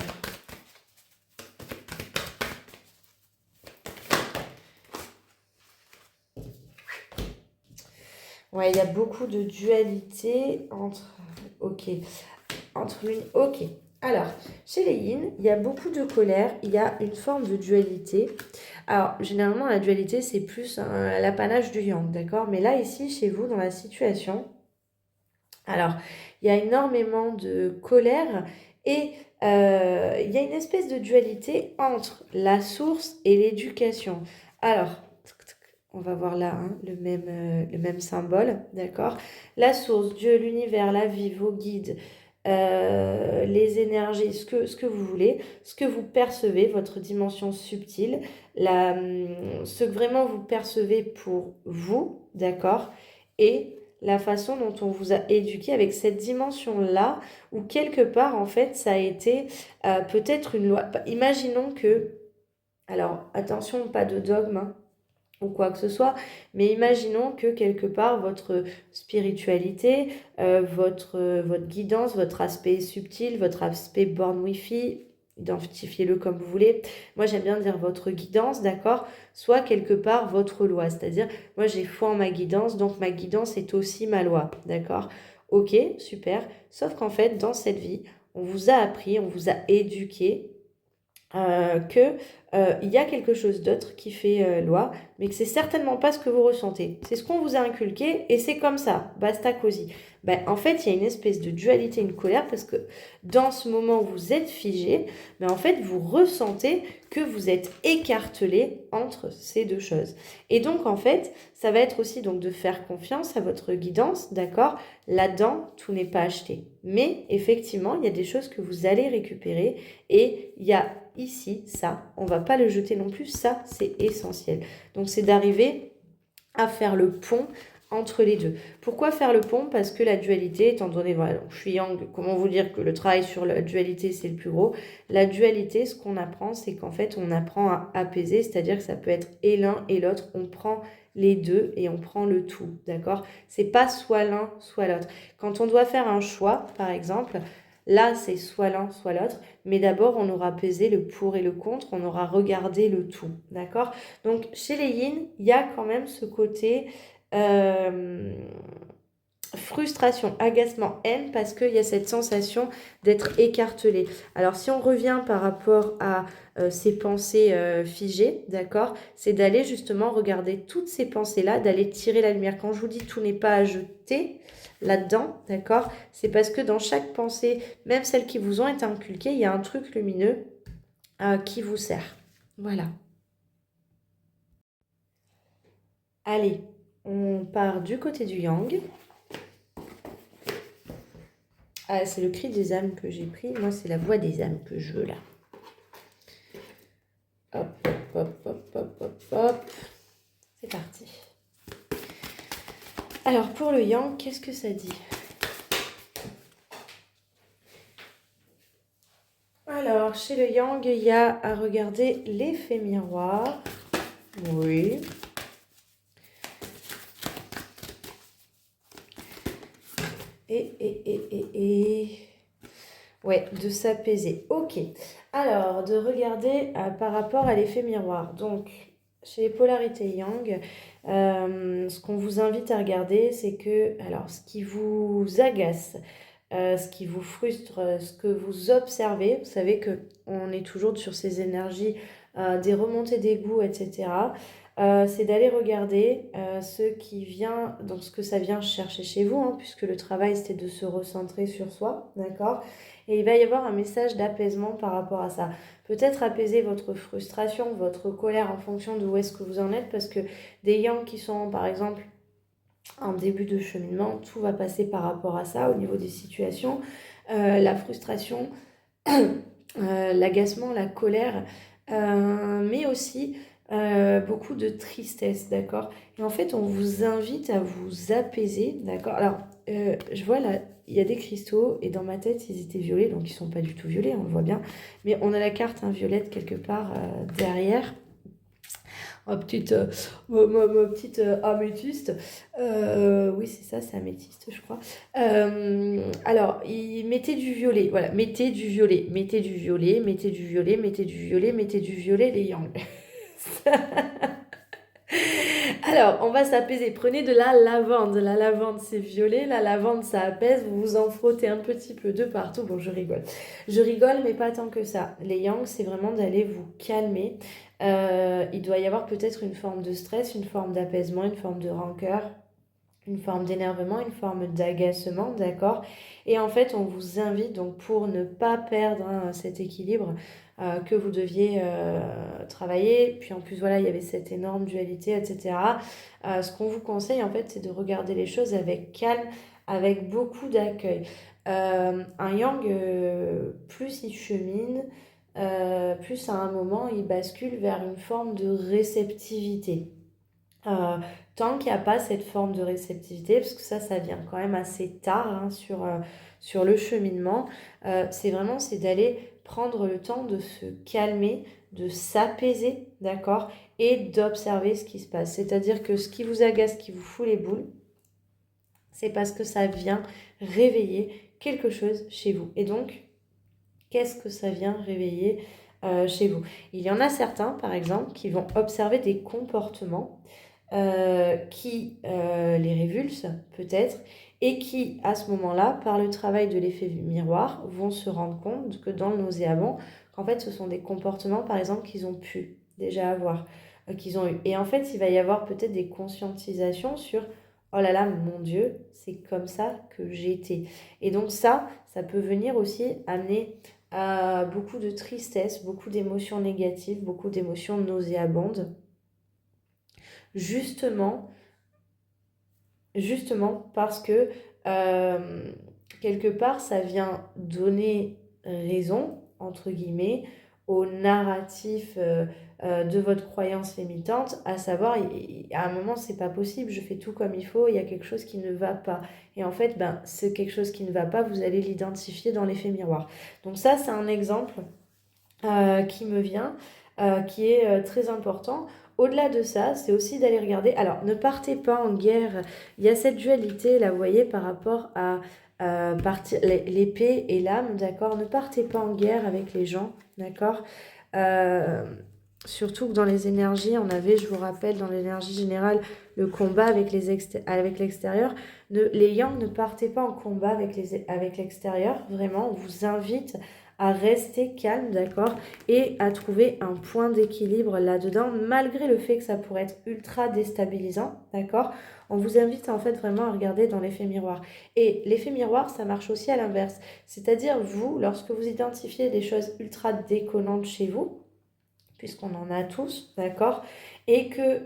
Speaker 1: Ouais, il y a beaucoup de dualité entre... Ok. Entre l'une... Ok. Alors, chez les yin, il y a beaucoup de colère, il y a une forme de dualité. Alors, généralement, la dualité, c'est plus l'apanage du yang, d'accord? Mais là, ici, chez vous, dans la situation, alors, il y a énormément de colère et il y a une espèce de dualité entre la source et l'éducation. Alors, on va voir là le même symbole, d'accord? La source, Dieu, l'univers, la vie, vos guides, les énergies, ce que vous voulez, ce que vous percevez, votre dimension subtile, ce que vraiment vous percevez pour vous, d'accord? Et la façon dont on vous a éduqué avec cette dimension-là, où quelque part, en fait, ça a été peut-être une loi. Imaginons que, alors attention, pas de dogme, hein, ou quoi que ce soit, mais imaginons que quelque part votre spiritualité, votre guidance, votre aspect subtil, votre aspect born Wi-Fi, identifiez-le comme vous voulez. Moi j'aime bien dire votre guidance, d'accord, soit quelque part votre loi, c'est-à-dire moi j'ai foi en ma guidance, donc ma guidance est aussi ma loi, d'accord. Ok, super, sauf qu'en fait dans cette vie, on vous a appris, on vous a éduqué que il y a quelque chose d'autre qui fait loi, mais que c'est certainement pas ce que vous ressentez. C'est ce qu'on vous a inculqué et c'est comme ça, basta cosy. Ben, en fait, il y a une espèce de dualité, une colère, parce que dans ce moment, vous êtes figé, mais en fait, vous ressentez que vous êtes écartelé entre ces deux choses. Et donc, en fait, ça va être aussi donc de faire confiance à votre guidance, d'accord? Là-dedans, tout n'est pas acheté. Mais effectivement, il y a des choses que vous allez récupérer et il y a ici ça. On va pas le jeter non plus. Ça, c'est essentiel. Donc, c'est d'arriver à faire le pont entre les deux. Pourquoi faire le pont? Parce que la dualité, étant donné, voilà, donc je suis yang, comment vous dire que le travail sur la dualité, c'est le plus gros. La dualité, ce qu'on apprend, c'est qu'en fait, on apprend à apaiser, c'est-à-dire que ça peut être et l'un et l'autre. On prend les deux et on prend le tout, d'accord? C'est pas soit l'un, soit l'autre. Quand on doit faire un choix, par exemple, là, c'est soit l'un, soit l'autre, mais d'abord, on aura pesé le pour et le contre, on aura regardé le tout, d'accord? Donc, chez les yin, il y a quand même ce côté euh, frustration, agacement, haine, parce qu'il y a cette sensation d'être écartelé. Alors, si on revient par rapport à ces pensées figées, d'accord, c'est d'aller justement regarder toutes ces pensées-là, d'aller tirer la lumière. Quand je vous dis tout n'est pas à jeter là-dedans, d'accord, c'est parce que dans chaque pensée, même celles qui vous ont été inculquées, il y a un truc lumineux qui vous sert. Voilà. Allez, on part du côté du yang. Ah, c'est le cri des âmes que j'ai pris. Moi, c'est la voix des âmes que je veux là. Hop, hop, hop, hop, hop, hop. C'est parti. Alors, pour le yang, qu'est-ce que ça dit? Alors, chez le yang, il y a à regarder l'effet miroir. Oui. Et. Ouais, de s'apaiser. Ok. Alors, de regarder par rapport à l'effet miroir. Donc, chez les polarités yang, ce qu'on vous invite à regarder, c'est que, alors, ce qui vous agace, ce qui vous frustre, ce que vous observez, vous savez que on est toujours sur ces énergies, des remontées d'égout, etc. C'est d'aller regarder ce qui vient, donc ce que ça vient chercher chez vous, hein, puisque le travail c'était de se recentrer sur soi, d'accord? Et il va y avoir un message d'apaisement par rapport à ça. Peut-être apaiser votre frustration, votre colère en fonction de où est-ce que vous en êtes, parce que des yang qui sont par exemple en début de cheminement, tout va passer par rapport à ça au niveau des situations. La frustration, l'agacement, la colère, mais aussi beaucoup de tristesse, d'accord? Et en fait, on vous invite à vous apaiser, d'accord? Alors, je vois là, il y a des cristaux, et dans ma tête, ils étaient violets, donc ils sont pas du tout violets, on le voit bien. Mais on a la carte violette quelque part derrière. Ma petite améthyste. Oui, c'est ça, c'est améthyste, je crois. Alors, il mettait du violet. Voilà, mettez du violet, mettez du violet, mettez du violet, mettez du violet, mettez du violet, les yang. Alors, on va s'apaiser. Prenez de la lavande. La lavande, c'est violet. La lavande, ça apaise. Vous vous en frottez un petit peu de partout. Bon, je rigole. Je rigole, mais pas tant que ça. Les yang, c'est vraiment d'aller vous calmer. Il doit y avoir peut-être une forme de stress, une forme d'apaisement, une forme de rancœur, une forme d'énervement, une forme d'agacement, d'accord? Et en fait, on vous invite donc pour ne pas perdre cet équilibre que vous deviez travailler. Puis en plus, voilà, il y avait cette énorme dualité, etc. Ce qu'on vous conseille, en fait, c'est de regarder les choses avec calme, avec beaucoup d'accueil. Un yang, plus il chemine, plus à un moment, il bascule vers une forme de réceptivité. Euh, Tant qu'il n'y a pas cette forme de réceptivité, parce que ça vient quand même assez tard hein, sur le cheminement, c'est d'aller prendre le temps de se calmer, de s'apaiser, d'accord, et d'observer ce qui se passe. C'est-à-dire que ce qui vous agace, ce qui vous fout les boules, c'est parce que ça vient réveiller quelque chose chez vous. Et donc, qu'est-ce que ça vient réveiller chez vous? Il y en a certains, par exemple, qui vont observer des comportements qui les révulsent peut-être et qui, à ce moment-là, par le travail de l'effet miroir, vont se rendre compte que dans le nauséabond, qu'en fait, ce sont des comportements, par exemple, qu'ils ont pu déjà avoir, qu'ils ont eu. Et en fait, il va y avoir peut-être des conscientisations sur, oh là là, mon Dieu, c'est comme ça que j'ai été. Et donc ça peut venir aussi amener à beaucoup de tristesse, beaucoup d'émotions négatives, beaucoup d'émotions nauséabondes, justement, justement parce que euh, quelque part, ça vient donner raison, entre guillemets, au narratif de votre croyance limitante, à savoir, à un moment, c'est pas possible, je fais tout comme il faut, il y a quelque chose qui ne va pas. Et en fait, ben, c'est quelque chose qui ne va pas, vous allez l'identifier dans l'effet miroir. Donc ça, c'est un exemple qui me vient, qui est très important. Au-delà de ça, c'est aussi d'aller regarder. Alors, ne partez pas en guerre. Il y a cette dualité, là, vous voyez, par rapport à l'épée et l'âme, d'accord? Ne partez pas en guerre avec les gens, d'accord? Euh, Surtout que dans les énergies, on avait, je vous rappelle, dans l'énergie générale, le combat avec avec l'extérieur. Les yang, ne partez pas en combat avec l'extérieur. Vraiment, on vous invite à rester calme, d'accord, et à trouver un point d'équilibre là-dedans, malgré le fait que ça pourrait être ultra déstabilisant, d'accord. On vous invite en fait vraiment à regarder dans l'effet miroir. Et l'effet miroir, ça marche aussi à l'inverse. C'est-à-dire, vous, lorsque vous identifiez des choses ultra déconnantes chez vous, puisqu'on en a tous, d'accord, et que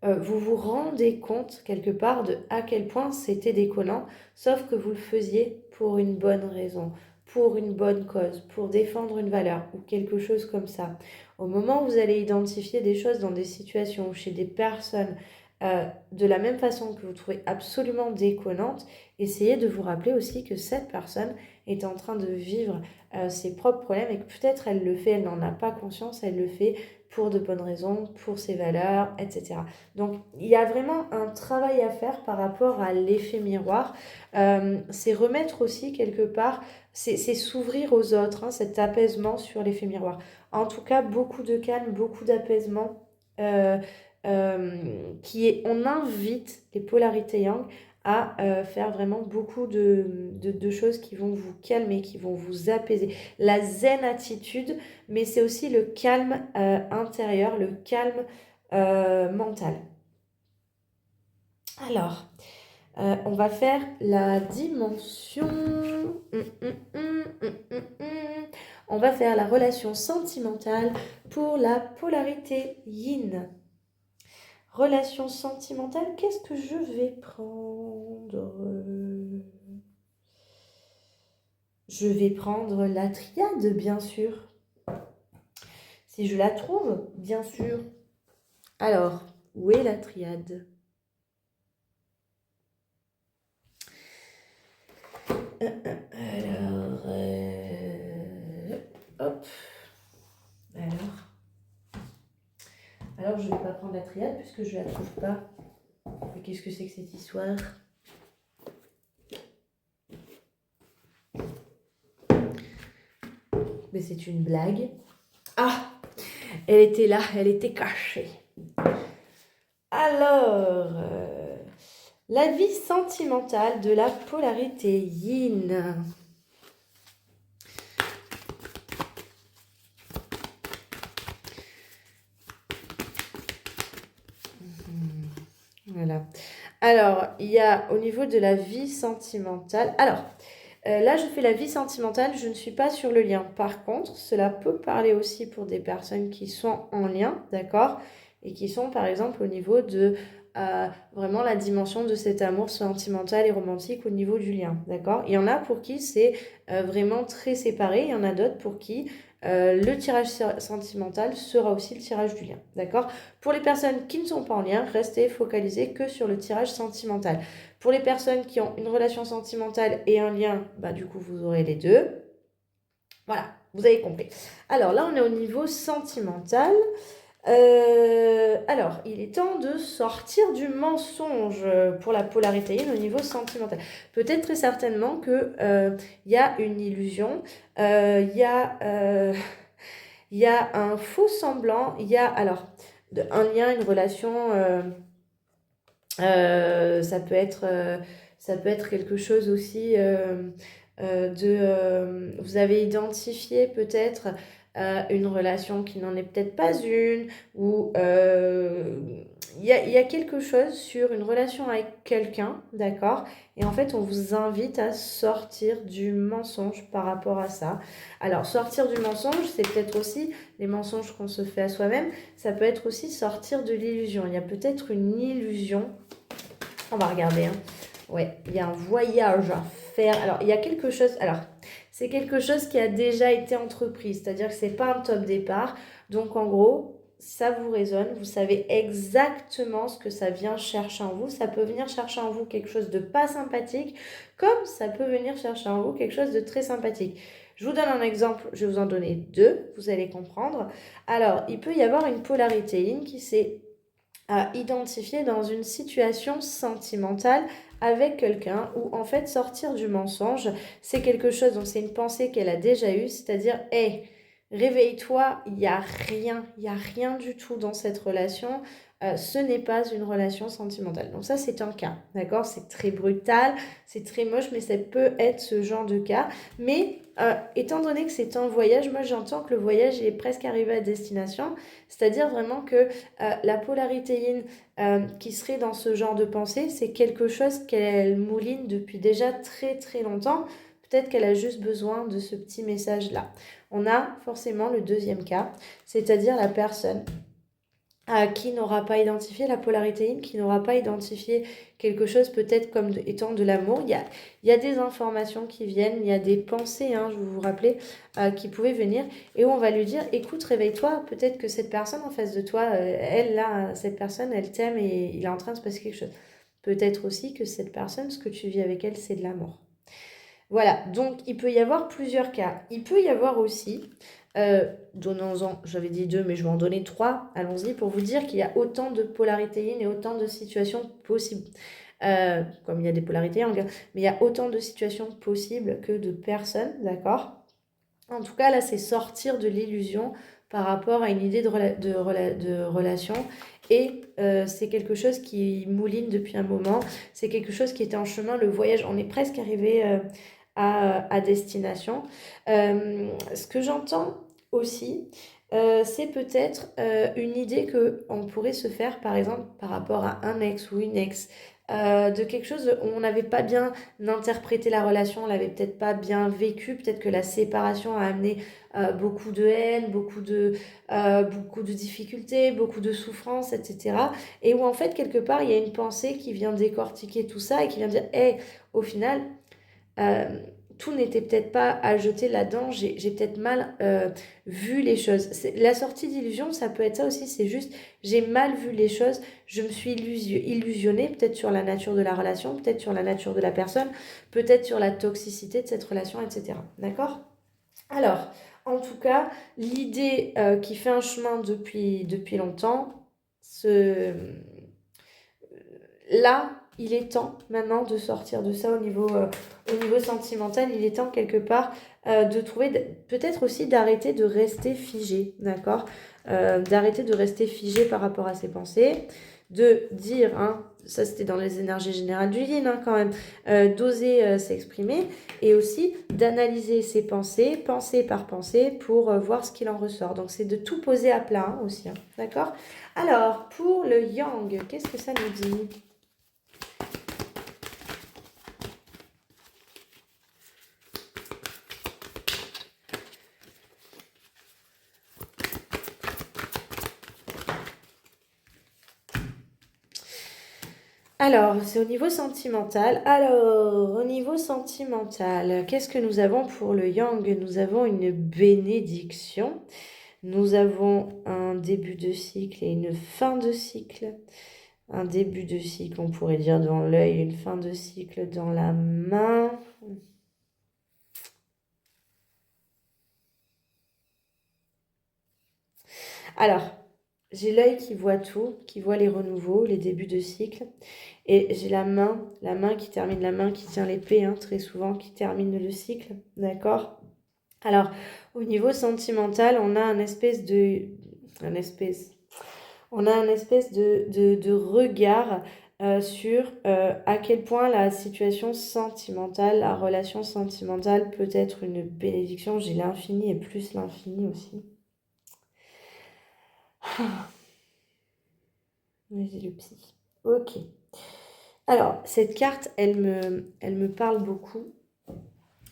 Speaker 1: vous vous rendez compte quelque part de à quel point c'était déconnant, sauf que vous le faisiez pour une bonne raison, pour une bonne cause, pour défendre une valeur ou quelque chose comme ça. Au moment où vous allez identifier des choses dans des situations ou chez des personnes de la même façon que vous trouvez absolument déconnantes, essayez de vous rappeler aussi que cette personne est en train de vivre ses propres problèmes et que peut-être elle le fait, elle n'en a pas conscience, elle le fait pour de bonnes raisons, pour ses valeurs, etc. Donc il y a vraiment un travail à faire par rapport à l'effet miroir. C'est remettre aussi quelque part, c'est s'ouvrir aux autres, hein, cet apaisement sur l'effet miroir. En tout cas, beaucoup de calme, beaucoup d'apaisement. euh, on invite les polarités yang à faire vraiment beaucoup de choses qui vont vous calmer, qui vont vous apaiser. La zen attitude, mais c'est aussi le calme intérieur, le calme mental. Alors, on va faire la dimension. On va faire la relation sentimentale pour la polarité yin. Relation sentimentale, qu'est-ce que je vais prendre? Je vais prendre la triade, bien sûr. Si je la trouve, bien sûr. Alors, où est la triade? Alors, hop. Alors, je ne vais pas prendre la triade puisque je ne la trouve pas. Mais qu'est-ce que c'est que cette histoire? Mais c'est une blague. Ah, elle était là, elle était cachée. Alors, la vie sentimentale de la polarité yin. Voilà. Alors, il y a au niveau de la vie sentimentale. Alors, là, je fais la vie sentimentale, je ne suis pas sur le lien. Par contre, cela peut parler aussi pour des personnes qui sont en lien, d'accord? Et qui sont, par exemple, au niveau de vraiment la dimension de cet amour sentimental et romantique au niveau du lien, d'accord? Il y en a pour qui c'est vraiment très séparé, il y en a d'autres pour qui le tirage sentimental sera aussi le tirage du lien, d'accord? Pour les personnes qui ne sont pas en lien, restez focalisés que sur le tirage sentimental. Pour les personnes qui ont une relation sentimentale et un lien, bah, du coup, vous aurez les deux. Voilà, vous avez compris. Alors là, on est au niveau sentimental. Alors, il est temps de sortir du mensonge pour la polarité yin au niveau sentimental. Peut-être très certainement qu'il y a une illusion, il y a... il y a un faux semblant, il y a alors un lien, une relation, ça peut être quelque chose aussi vous avez identifié peut-être une relation qui n'en est peut-être pas une, ou il y a quelque chose sur une relation avec quelqu'un, d'accord? Et en fait, on vous invite à sortir du mensonge par rapport à ça. Alors, sortir du mensonge, c'est peut-être aussi les mensonges qu'on se fait à soi-même, ça peut être aussi sortir de l'illusion. Il y a peut-être une illusion. On va regarder, hein. Ouais, il y a un voyage à faire. Alors, il y a quelque chose. Alors, c'est quelque chose qui a déjà été entrepris, c'est-à-dire que c'est pas un top départ. Donc, en gros, ça vous résonne, vous savez exactement ce que ça vient chercher en vous. Ça peut venir chercher en vous quelque chose de pas sympathique, comme ça peut venir chercher en vous quelque chose de très sympathique. Je vous donne un exemple, je vais vous en donner deux, vous allez comprendre. Alors, il peut y avoir une polarité yin qui s'est identifier dans une situation sentimentale avec quelqu'un où en fait sortir du mensonge, c'est quelque chose, donc c'est une pensée qu'elle a déjà eue, c'est-à-dire, hé, réveille-toi, il y a rien du tout dans cette relation, ce n'est pas une relation sentimentale. Donc ça, c'est un cas, d'accord? C'est très brutal, c'est très moche, mais ça peut être ce genre de cas. Mais étant donné que c'est un voyage, moi j'entends que le voyage est presque arrivé à destination, c'est-à-dire vraiment que la polarité yin qui serait dans ce genre de pensée, c'est quelque chose qu'elle mouline depuis déjà très très longtemps. Peut-être qu'elle a juste besoin de ce petit message-là. On a forcément le deuxième cas, c'est-à-dire la personne qui n'aura pas identifié la polarité yin, qui n'aura pas identifié quelque chose peut-être comme étant de l'amour. Il y a des informations qui viennent, il y a des pensées, hein, je vais vous rappeler, qui pouvaient venir, et où on va lui dire, écoute, réveille-toi, peut-être que cette personne en face de toi, elle, là, cette personne, elle t'aime et il est en train de se passer quelque chose. Peut-être aussi que cette personne, ce que tu vis avec elle, c'est de l'amour. Voilà, donc il peut y avoir plusieurs cas. Il peut y avoir aussi, donnons-en, j'avais dit deux, mais je vais en donner trois, allons-y, pour vous dire qu'il y a autant de polarités yin et autant de situations possibles. Comme il y a des polarités yang, mais il y a autant de situations possibles que de personnes, d'accord? En tout cas, là, c'est sortir de l'illusion par rapport à une idée de relation. Et c'est quelque chose qui mouline depuis un moment. C'est quelque chose qui était en chemin. Le voyage, on est presque arrivé à destination. Ce que j'entends aussi, c'est peut-être une idée qu'on pourrait se faire, par exemple, par rapport à un ex ou une ex. De quelque chose où on n'avait pas bien interprété la relation, on l'avait peut-être pas bien vécu, peut-être que la séparation a amené beaucoup de haine, beaucoup de difficultés, beaucoup de souffrances, etc. Et où en fait, quelque part, il y a une pensée qui vient décortiquer tout ça et qui vient dire, hey, au final, euh, tout n'était peut-être pas à jeter là-dedans, j'ai peut-être mal vu les choses. La sortie d'illusion, ça peut être ça aussi, c'est juste, j'ai mal vu les choses, je me suis illusionnée peut-être sur la nature de la relation, peut-être sur la nature de la personne, peut-être sur la toxicité de cette relation, etc. D'accord? Alors, en tout cas, l'idée qui fait un chemin depuis longtemps, là, il est temps maintenant de sortir de ça au niveau sentimental. Il est temps quelque part de trouver, peut-être aussi d'arrêter de rester figé, d'accord? D'arrêter de rester figé par rapport à ses pensées, de dire, hein, ça c'était dans les énergies générales du yin hein, quand même, d'oser s'exprimer et aussi d'analyser ses pensées, pensée par pensée, pour voir ce qu'il en ressort. Donc c'est de tout poser à plat hein, aussi, hein, d'accord? Alors, pour le yang, qu'est-ce que ça nous dit? Alors, c'est au niveau sentimental. Alors, au niveau sentimental, qu'est-ce que nous avons pour le yang? Nous avons une bénédiction. Nous avons un début de cycle et une fin de cycle. Un début de cycle, on pourrait dire dans l'œil, une fin de cycle dans la main. Alors, j'ai l'œil qui voit tout, qui voit les renouveaux, les débuts de cycle. Et j'ai la main qui termine, la main qui tient l'épée, hein, très souvent, qui termine le cycle. D'accord? Alors, au niveau sentimental, on a un espèce de... Un espèce... On a un espèce de regard sur à quel point la situation sentimentale, la relation sentimentale peut être une bénédiction. J'ai l'infini et plus l'infini aussi. J'ai le psy. Ok. Alors, cette carte, elle me parle beaucoup.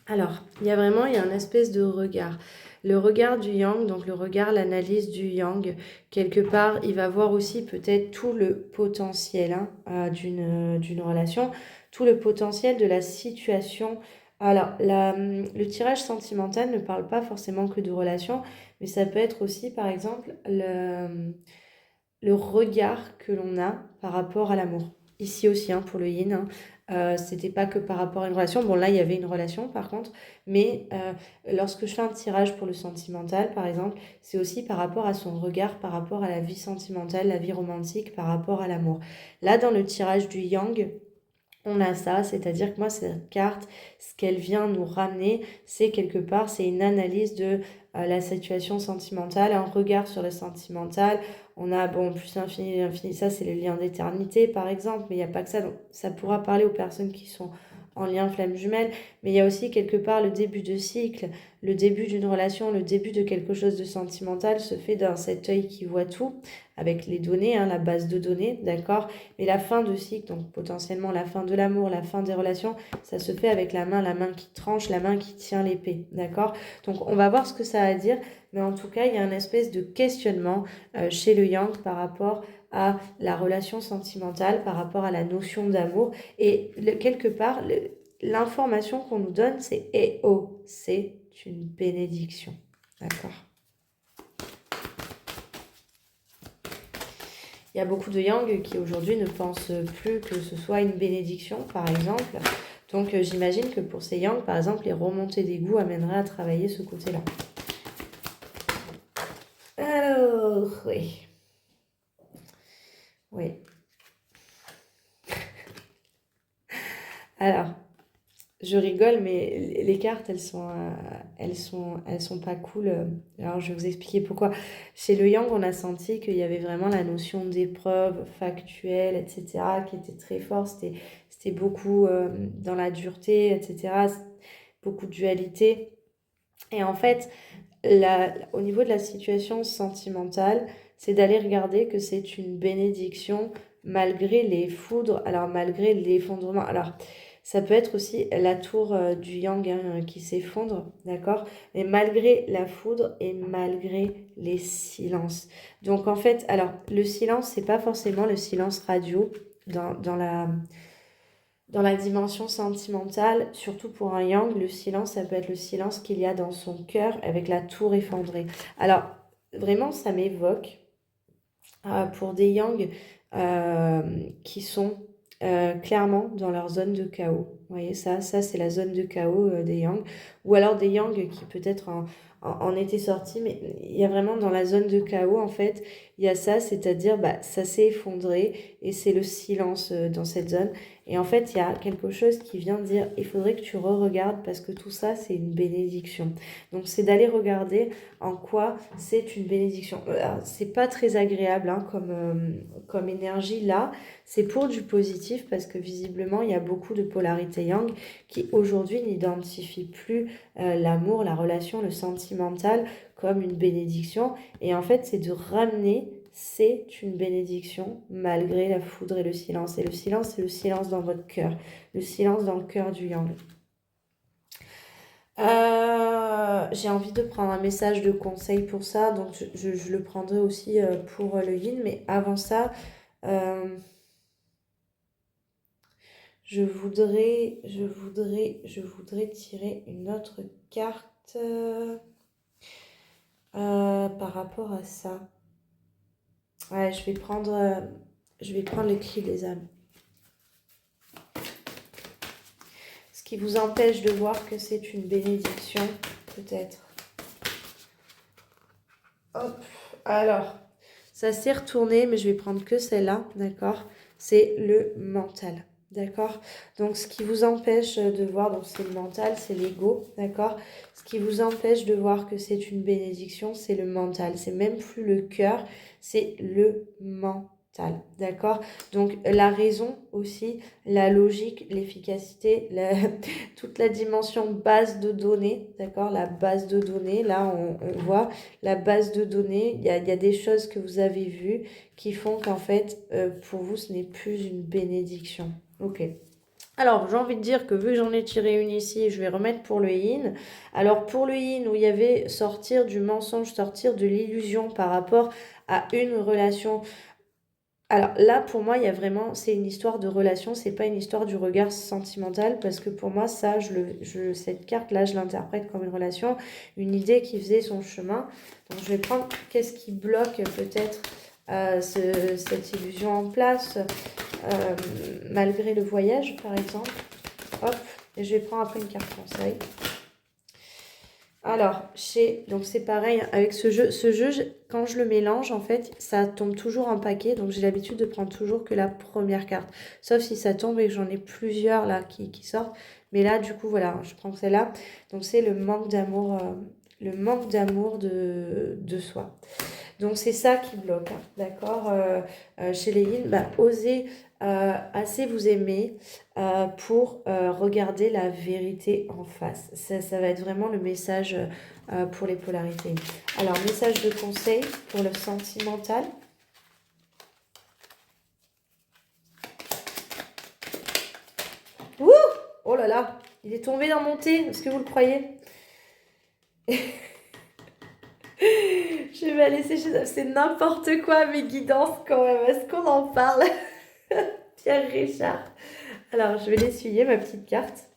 Speaker 1: Alors, il y a un espèce de regard. Le regard du yang, donc le regard, l'analyse du yang, quelque part, il va voir aussi peut-être tout le potentiel d'une relation, tout le potentiel de la situation. Alors, le tirage sentimental ne parle pas forcément que de relation, mais ça peut être aussi, par exemple, le regard que l'on a par rapport à l'amour. Ici aussi, pour le yin, c'était pas que par rapport à une relation. Bon, là, il y avait une relation, par contre. Mais lorsque je fais un tirage pour le sentimental, par exemple, c'est aussi par rapport à son regard, par rapport à la vie sentimentale, la vie romantique, par rapport à l'amour. Là, dans le tirage du yang, on a ça, c'est-à-dire que moi, cette carte, ce qu'elle vient nous ramener, c'est quelque part, c'est une analyse de la situation sentimentale, un regard sur le sentimental. On a, bon, plus l'infini, l'infini, ça, c'est le lien d'éternité, par exemple, mais il n'y a pas que ça. Donc, ça pourra parler aux personnes qui sont en lien flamme jumelle, mais il y a aussi quelque part le début de cycle, le début d'une relation, le début de quelque chose de sentimental se fait dans cet œil qui voit tout, avec les données, la base de données, d'accord? Mais la fin de cycle, donc potentiellement la fin de l'amour, la fin des relations, ça se fait avec la main qui tranche, la main qui tient l'épée, d'accord? Donc on va voir ce que ça a à dire, mais en tout cas, il y a un espèce de questionnement chez le yang par rapport à la relation sentimentale, par rapport à la notion d'amour. Et quelque part, l'information qu'on nous donne, c'est « Eh oh, c'est une bénédiction ». D'accord? Il y a beaucoup de yang qui aujourd'hui ne pensent plus que ce soit une bénédiction, par exemple. Donc j'imagine que pour ces yang, par exemple, les remontées d'égout amèneraient à travailler ce côté-là. Alors, oui. Oui. Alors, je rigole, mais les cartes, elles sont pas cool. Alors, je vais vous expliquer pourquoi. Chez le yang, on a senti qu'il y avait vraiment la notion d'épreuve factuelle, etc., qui était très forte. C'était beaucoup dans la dureté, etc., beaucoup de dualité. Et en fait, au niveau de la situation sentimentale, c'est d'aller regarder que c'est une bénédiction malgré les foudres, alors malgré l'effondrement. Alors, ça peut être aussi la tour du yang qui s'effondre, d'accord? Mais malgré la foudre et malgré les silences. Donc en fait, alors le silence, c'est pas forcément le silence radio dans la dimension sentimentale, surtout pour un yang, le silence, ça peut être le silence qu'il y a dans son cœur avec la tour effondrée. Alors, vraiment, ça m'évoque pour des yang qui sont clairement dans leur zone de chaos. Vous voyez, ça c'est la zone de chaos des yang. Ou alors des yang qui peut-être en étaient sortis, mais il y a vraiment dans la zone de chaos, en fait, il y a ça, c'est-à-dire, ça s'est effondré et c'est le silence dans cette zone. Et en fait, il y a quelque chose qui vient dire, il faudrait que tu re-regardes parce que tout ça, c'est une bénédiction. Donc, c'est d'aller regarder en quoi c'est une bénédiction. C'est pas très agréable comme énergie là. C'est pour du positif parce que visiblement, il y a beaucoup de polarité yang qui aujourd'hui n'identifient plus l'amour, la relation, le sentimental comme une bénédiction. Et en fait, c'est de ramener c'est une bénédiction malgré la foudre et le silence. Et le silence, c'est le silence dans votre cœur, le silence dans le cœur du yang. J'ai envie de prendre un message de conseil pour ça, donc je le prendrai aussi pour le yin, mais avant ça, je voudrais tirer une autre carte par rapport à ça. Ouais, je vais prendre le cri des âmes. Ce qui vous empêche de voir que c'est une bénédiction, peut-être. Hop, alors, ça s'est retourné, mais je vais prendre que celle-là, d'accord? C'est le mental, d'accord? Donc, ce qui vous empêche de voir, donc c'est le mental, c'est l'ego, d'accord? Ce qui vous empêche de voir que c'est une bénédiction, c'est le mental. C'est même plus le cœur, c'est le mental. d'accord? Donc la raison aussi, la logique, l'efficacité, toute la dimension base de données, d'accord? La base de données, là on voit la base de données, il y a des choses que vous avez vues qui font qu'en fait pour vous ce n'est plus une bénédiction. Ok. Alors, j'ai envie de dire que vu que j'en ai tiré une ici, je vais remettre pour le yin. Alors, pour le yin, où il y avait sortir du mensonge, sortir de l'illusion par rapport à une relation. Alors là, pour moi, il y a vraiment, c'est une histoire de relation, c'est pas une histoire du regard sentimental, parce que pour moi, ça, cette carte-là, je l'interprète comme une relation, une idée qui faisait son chemin. Donc, je vais prendre qu'est-ce qui bloque peut-être cette illusion en place, malgré le voyage, par exemple. Hop, et je vais prendre après une carte conseil. Alors, donc c'est pareil avec ce jeu. Quand je le mélange, en fait, ça tombe toujours en paquet. Donc, j'ai l'habitude de prendre toujours que la première carte. Sauf si ça tombe et que j'en ai plusieurs là qui sortent. Mais là, du coup, voilà, je prends celle-là. Donc, c'est le manque d'amour de soi. Donc c'est ça qui bloque, hein, d'accord. Chez les yin, osez assez vous aimer pour regarder la vérité en face. Ça va être vraiment le message pour les polarités. Alors, message de conseil pour le sentimental. Ouh! Oh là là, il est tombé dans mon thé, est-ce que vous le croyez? Je vais la laisser chez... C'est n'importe quoi mes guidances quand même, est-ce qu'on en parle? Pierre Richard. Alors, je vais l'essuyer, ma petite carte.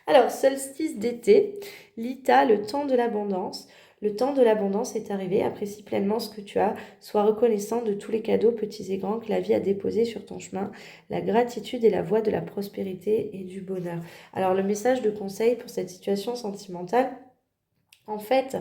Speaker 1: Alors, solstice d'été, Lita, le temps de l'abondance. Le temps de l'abondance est arrivé, apprécie pleinement ce que tu as, sois reconnaissant de tous les cadeaux, petits et grands, que la vie a déposés sur ton chemin. La gratitude est la voie de la prospérité et du bonheur. Alors, le message de conseil pour cette situation sentimentale, en fait,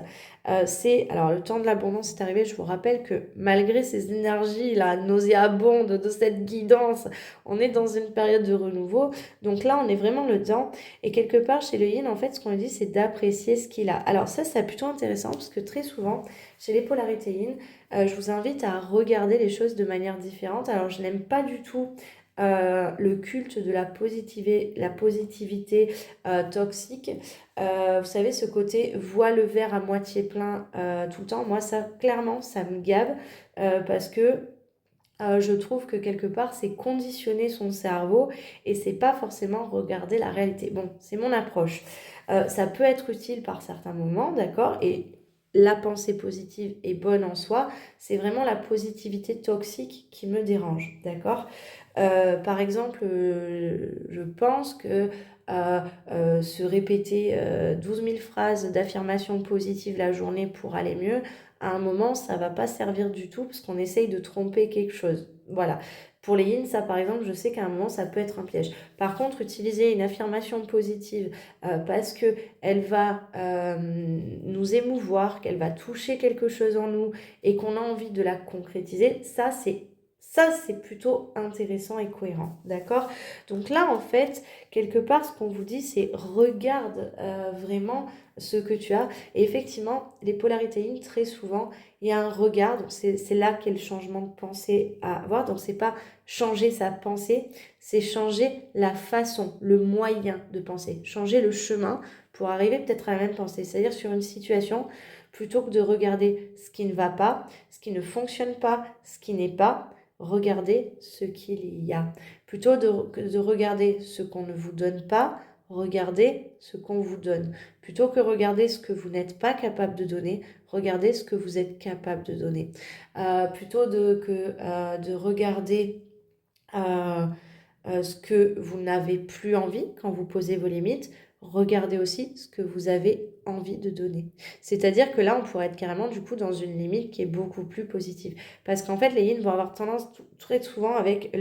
Speaker 1: alors le temps de l'abondance est arrivé, je vous rappelle que malgré ces énergies là, nauséabondes de cette guidance, on est dans une période de renouveau. Donc là, on est vraiment dedans. Et quelque part, chez le yin, en fait, ce qu'on lui dit, c'est d'apprécier ce qu'il a. Alors ça, c'est plutôt intéressant parce que très souvent, chez les polarités yin, je vous invite à regarder les choses de manière différente. Alors, je n'aime pas du tout le culte de la positivité toxique. Vous savez, ce côté voit le verre à moitié plein tout le temps, moi, ça, clairement, ça me gave parce que je trouve que quelque part, c'est conditionner son cerveau et c'est pas forcément regarder la réalité. Bon, c'est mon approche. Ça peut être utile par certains moments, d'accord? Et la pensée positive est bonne en soi. C'est vraiment la positivité toxique qui me dérange, d'accord? Par exemple, je pense que se répéter 12 000 phrases d'affirmation positive la journée pour aller mieux, à un moment, ça va pas servir du tout parce qu'on essaye de tromper quelque chose. Voilà. Pour les yin, ça par exemple, je sais qu'à un moment, ça peut être un piège. Par contre, utiliser une affirmation positive parce que elle va nous émouvoir, qu'elle va toucher quelque chose en nous et qu'on a envie de la concrétiser, ça, c'est plutôt intéressant et cohérent, d'accord? Donc là, en fait, quelque part, ce qu'on vous dit, c'est regarde vraiment ce que tu as. Et effectivement, les polarités yin, très souvent, il y a un regard. Donc c'est là qu'est le changement de pensée à avoir. Donc c'est pas changer sa pensée, c'est changer la façon, le moyen de penser, changer le chemin pour arriver peut-être à la même pensée. C'est-à-dire sur une situation, plutôt que de regarder ce qui ne va pas, ce qui ne fonctionne pas, ce qui n'est pas, regardez ce qu'il y a. Plutôt que de regarder ce qu'on ne vous donne pas, regardez ce qu'on vous donne. Plutôt que regarder ce que vous n'êtes pas capable de donner, regardez ce que vous êtes capable de donner. Plutôt que de regarder ce que vous n'avez plus envie quand vous posez vos limites, regardez aussi ce que vous avez envie de donner. C'est-à-dire que là, on pourrait être carrément du coup dans une limite qui est beaucoup plus positive. Parce qu'en fait, les yin vont avoir tendance très souvent avec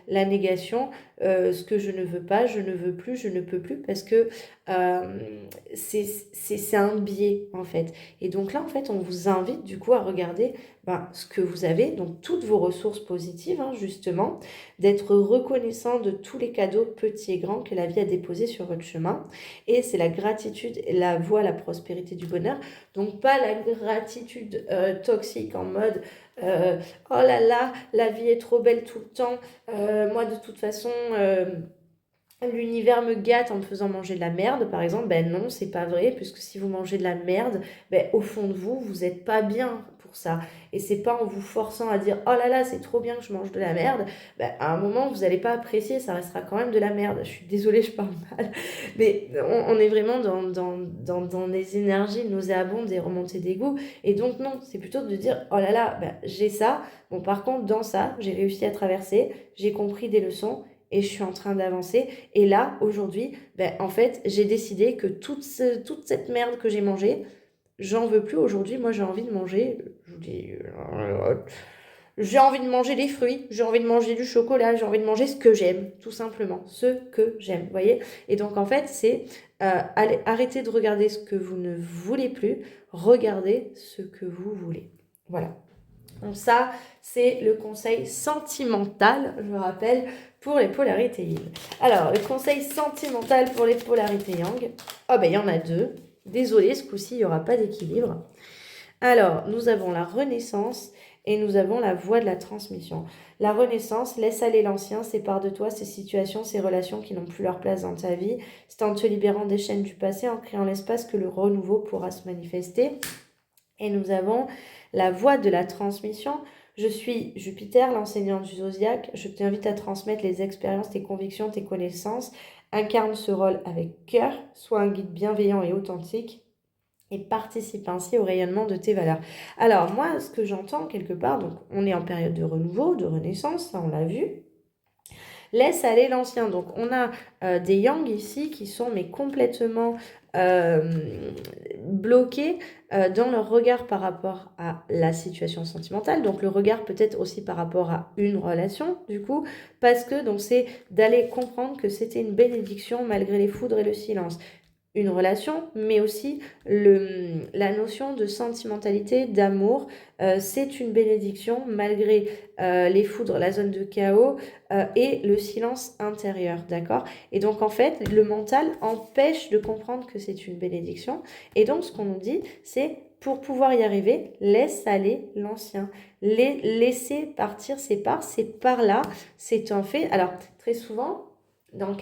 Speaker 1: la négation, ce que je ne veux pas, je ne veux plus, je ne peux plus, parce que c'est un biais en fait. Et donc là, en fait, on vous invite du coup à regarder ce que vous avez, donc toutes vos ressources positives, hein, justement, d'être reconnaissant de tous les cadeaux petits et grands que la vie a déposés sur votre chemin. Et c'est la gratitude, la voie à la prospérité du bonheur. Donc pas la gratitude toxique en mode oh là là, la vie est trop belle tout le temps, moi de toute façon... l'univers me gâte en me faisant manger de la merde, par exemple. Ben non, c'est pas vrai, puisque si vous mangez de la merde, ben au fond de vous, vous êtes pas bien pour ça. Et c'est pas en vous forçant à dire oh là là, c'est trop bien que je mange de la merde. Ben, à un moment, vous allez pas apprécier, ça restera quand même de la merde. Je suis désolée, je parle mal. Mais on est vraiment dans des énergies nauséabondes et remontées d'égout. Et donc, non, c'est plutôt de dire oh là là, ben, j'ai ça. Bon, par contre, dans ça, j'ai réussi à traverser, j'ai compris des leçons et je suis en train d'avancer. Et là, aujourd'hui, en fait, j'ai décidé que toute cette merde que j'ai mangée, j'en veux plus aujourd'hui. Moi, j'ai envie de manger, je vous dis, j'ai envie de manger des fruits, j'ai envie de manger du chocolat, j'ai envie de manger ce que j'aime, tout simplement, ce que j'aime, vous voyez. Et donc, en fait, c'est arrêter de regarder ce que vous ne voulez plus, regardez ce que vous voulez. Voilà. Donc ça, c'est le conseil sentimental, je vous rappelle, pour les polarités yin. Alors, le conseil sentimental pour les polarités yang, oh ben il y en a deux. Désolée, ce coup-ci, il n'y aura pas d'équilibre. Alors, nous avons la renaissance et nous avons la voie de la transmission. La renaissance, laisse aller l'ancien, sépare de toi ces situations, ces relations qui n'ont plus leur place dans ta vie. C'est en te libérant des chaînes du passé, en créant l'espace que le renouveau pourra se manifester. Et nous avons la voie de la transmission. Je suis Jupiter, l'enseignant du zodiaque. Je t'invite à transmettre les expériences, tes convictions, tes connaissances. Incarne ce rôle avec cœur. Sois un guide bienveillant et authentique. Et participe ainsi au rayonnement de tes valeurs. Alors moi, ce que j'entends quelque part, donc on est en période de renouveau, de renaissance, ça on l'a vu. Laisse aller l'ancien. Donc on a des yang ici qui sont mais complètement bloqués dans leur regard par rapport à la situation sentimentale. Donc le regard peut-être aussi par rapport à une relation du coup, parce que donc c'est d'aller comprendre que c'était une bénédiction malgré les foudres et le silence. Une relation, mais aussi la notion de sentimentalité, d'amour. C'est une bénédiction malgré les foudres, la zone de chaos et le silence intérieur, d'accord? Et donc en fait, le mental empêche de comprendre que c'est une bénédiction. Et donc ce qu'on nous dit, c'est pour pouvoir y arriver, laisse aller l'ancien. Laisser partir ses parts, c'est par là, c'est un fait. Alors très souvent, dans le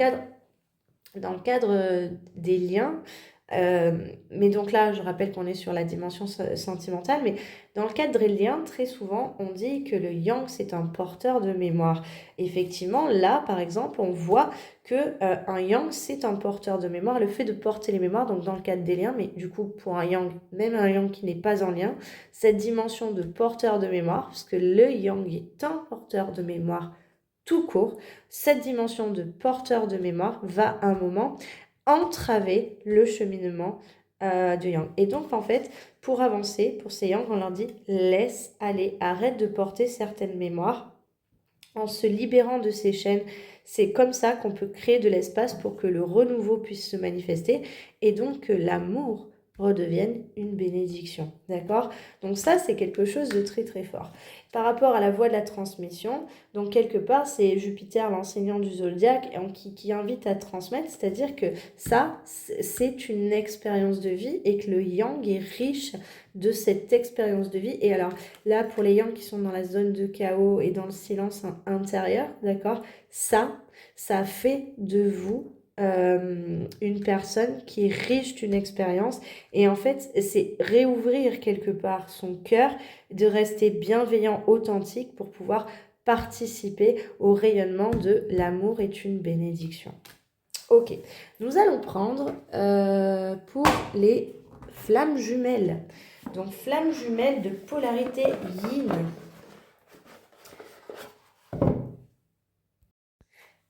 Speaker 1: cadre des liens, mais donc là, je rappelle qu'on est sur la dimension sentimentale, mais dans le cadre des liens, très souvent, on dit que le yang, c'est un porteur de mémoire. Effectivement, là, par exemple, on voit que un yang, c'est un porteur de mémoire, le fait de porter les mémoires, donc dans le cadre des liens, mais du coup, pour un yang, même un yang qui n'est pas en lien, cette dimension de porteur de mémoire, parce que le yang est un porteur de mémoire, tout court, cette dimension de porteur de mémoire va à un moment entraver le cheminement du yang. Et donc, en fait, pour avancer, pour ces yang, on leur dit laisse aller, arrête de porter certaines mémoires en se libérant de ces chaînes. C'est comme ça qu'on peut créer de l'espace pour que le renouveau puisse se manifester et donc que l'amour redevienne une bénédiction. D'accord? Donc ça, c'est quelque chose de très très fort. Par rapport à la voie de la transmission, donc quelque part, c'est Jupiter, l'enseignant du zodiaque, qui invite à transmettre, c'est-à-dire que ça, c'est une expérience de vie et que le yang est riche de cette expérience de vie. Et alors là, pour les yang qui sont dans la zone de chaos et dans le silence intérieur, d'accord, ça fait de vous une personne qui est riche d'une expérience et en fait c'est réouvrir quelque part son cœur, de rester bienveillant, authentique pour pouvoir participer au rayonnement de l'amour est une bénédiction. Ok, nous allons prendre pour les flammes jumelles. Donc flammes jumelles de polarité yin.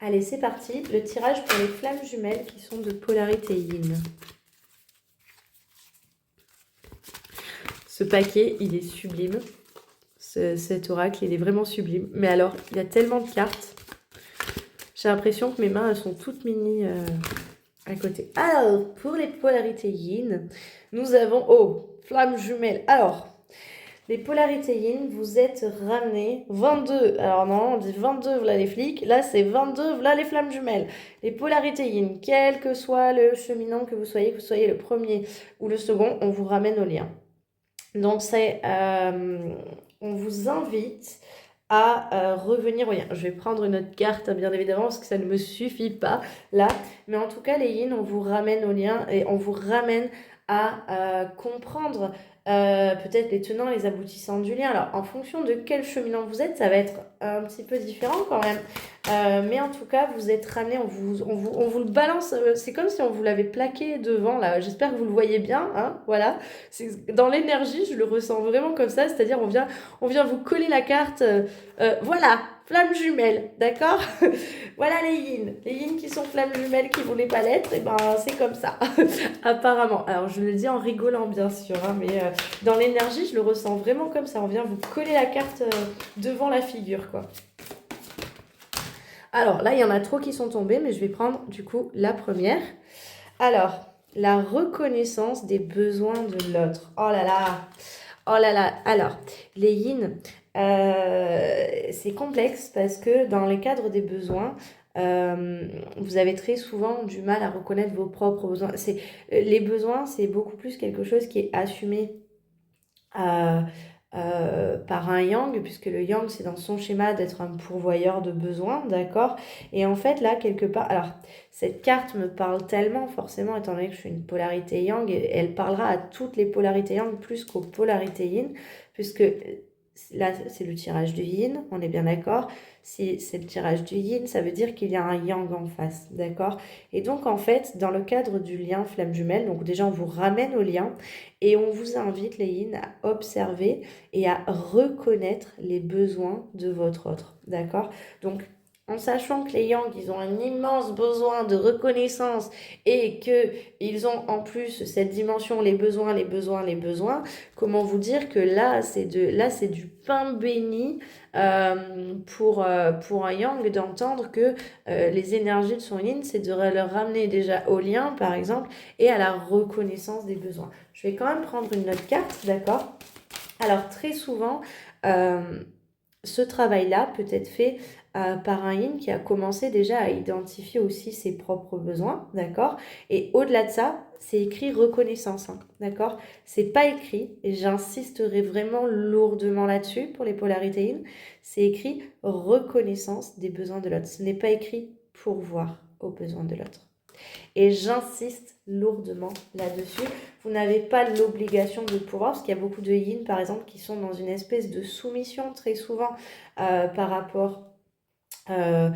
Speaker 1: Allez, c'est parti, le tirage pour les flammes jumelles qui sont de polarité yin. Ce paquet, il est sublime. Cet oracle, il est vraiment sublime. Mais alors, il y a tellement de cartes. J'ai l'impression que mes mains, elles sont toutes mini à côté. Alors, pour les polarités yin, nous avons, oh, flamme jumelle. Alors, les polarités yin, vous êtes ramenés 22. Alors non, on dit 22, voilà les flics. Là, c'est 22, voilà les flammes jumelles. Les polarités yin, quel que soit le cheminant que vous soyez le premier ou le second, on vous ramène au lien. Donc, on vous invite à revenir au lien. Je vais prendre une autre carte, bien évidemment, parce que ça ne me suffit pas là. Mais en tout cas, les yin, on vous ramène au lien et on vous ramène à comprendre peut-être les tenants, les aboutissants du lien. Alors, en fonction de quel cheminant vous êtes, ça va être un petit peu différent quand même. Mais en tout cas, vous êtes ramené, on vous le balance. C'est comme si on vous l'avait plaqué devant là. J'espère que vous le voyez bien, hein, voilà. Dans l'énergie, je le ressens vraiment comme ça. C'est-à-dire, on vient vous coller la carte. Voilà, flamme jumelle, d'accord. Voilà les yin qui sont flammes jumelles qui voulaient pas l'être, et ben c'est comme ça, apparemment. Alors je le dis en rigolant bien sûr, hein, mais dans l'énergie je le ressens vraiment comme ça. On vient vous coller la carte devant la figure, quoi. Alors là il y en a trop qui sont tombés, mais je vais prendre du coup la première. Alors, la reconnaissance des besoins de l'autre. Oh là là, oh là là. Alors, les yin, c'est complexe parce que dans les cadres des besoins, vous avez très souvent du mal à reconnaître vos propres besoins. Les besoins, c'est beaucoup plus quelque chose qui est assumé par un yang, puisque le yang, c'est dans son schéma d'être un pourvoyeur de besoins, d'accord. Et en fait, là, quelque part, alors, cette carte me parle tellement, forcément, étant donné que je suis une polarité yang, et elle parlera à toutes les polarités yang plus qu'aux polarités yin, puisque là, c'est le tirage du yin, on est bien d'accord. Si c'est le tirage du yin, ça veut dire qu'il y a un yang en face, d'accord. Et donc, en fait, dans le cadre du lien flamme jumelle, donc déjà, on vous ramène au lien, et on vous invite, les yin, à observer et à reconnaître les besoins de votre autre, d'accord. Donc, en sachant que les yang, ils ont un immense besoin de reconnaissance et qu'ils ont en plus cette dimension, les besoins, les besoins, les besoins, comment vous dire que là, c'est du pain béni pour un yang d'entendre que les énergies de son yin, c'est de leur ramener déjà au lien, par exemple, et à la reconnaissance des besoins. Je vais quand même prendre une autre carte, d'accord? Alors, très souvent, ce travail-là peut être fait par un yin qui a commencé déjà à identifier aussi ses propres besoins, d'accord. Et au-delà de ça, c'est écrit reconnaissance, hein, d'accord. C'est pas écrit, et j'insisterai vraiment lourdement là-dessus pour les polarités yin, c'est écrit reconnaissance des besoins de l'autre. Ce n'est pas écrit pourvoir aux besoins de l'autre. Et j'insiste lourdement là-dessus. Vous n'avez pas l'obligation de pouvoir, parce qu'il y a beaucoup de yin, par exemple, qui sont dans une espèce de soumission très souvent par rapport euh,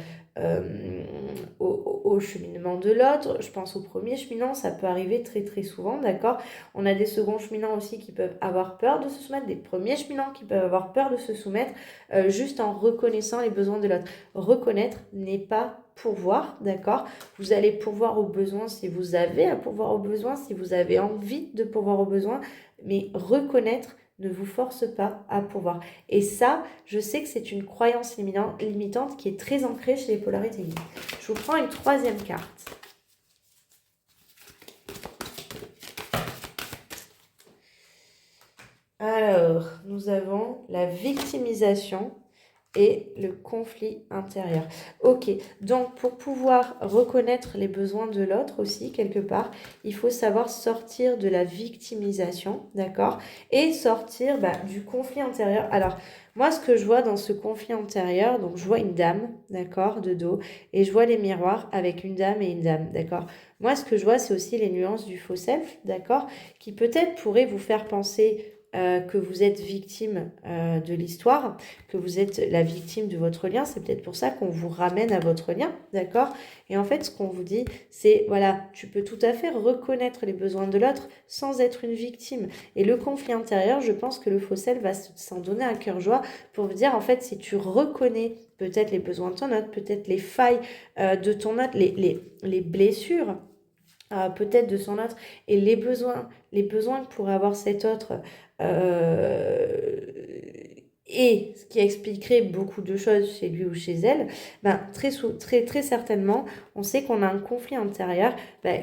Speaker 1: au cheminement de l'autre. Je pense au premier cheminant, ça peut arriver très très souvent, d'accord. On a des seconds cheminants aussi qui peuvent avoir peur de se soumettre, des premiers cheminants qui peuvent avoir peur de se soumettre, juste en reconnaissant les besoins de l'autre. Reconnaître n'est pas pourvoir, d'accord. Vous allez pourvoir aux besoins si vous avez à pourvoir aux besoins, si vous avez envie de pourvoir aux besoins, mais reconnaître ne vous force pas à pourvoir. Et ça, je sais que c'est une croyance limitante qui est très ancrée chez les polarités yin. Je vous prends une troisième carte. Alors, nous avons la victimisation et le conflit intérieur. Ok, donc pour pouvoir reconnaître les besoins de l'autre aussi, quelque part, il faut savoir sortir de la victimisation, d'accord, et sortir du conflit intérieur. Alors, moi, ce que je vois dans ce conflit intérieur, donc je vois une dame, d'accord, de dos, et je vois les miroirs avec une dame et une dame, d'accord. Moi, ce que je vois, c'est aussi les nuances du faux self, d'accord, qui peut-être pourraient vous faire penser que vous êtes victime de l'histoire, que vous êtes la victime de votre lien. C'est peut-être pour ça qu'on vous ramène à votre lien, d'accord. Et en fait, ce qu'on vous dit, c'est, voilà, tu peux tout à fait reconnaître les besoins de l'autre sans être une victime. Et le conflit intérieur, je pense que le faux self va s'en donner à cœur joie pour vous dire, en fait, si tu reconnais peut-être les besoins de ton autre, peut-être les failles de ton autre, les blessures, peut-être de son autre, et les besoins que pourrait avoir cet autre, et ce qui expliquerait beaucoup de choses chez lui ou chez elle, ben, très certainement, on sait qu'on a un conflit intérieur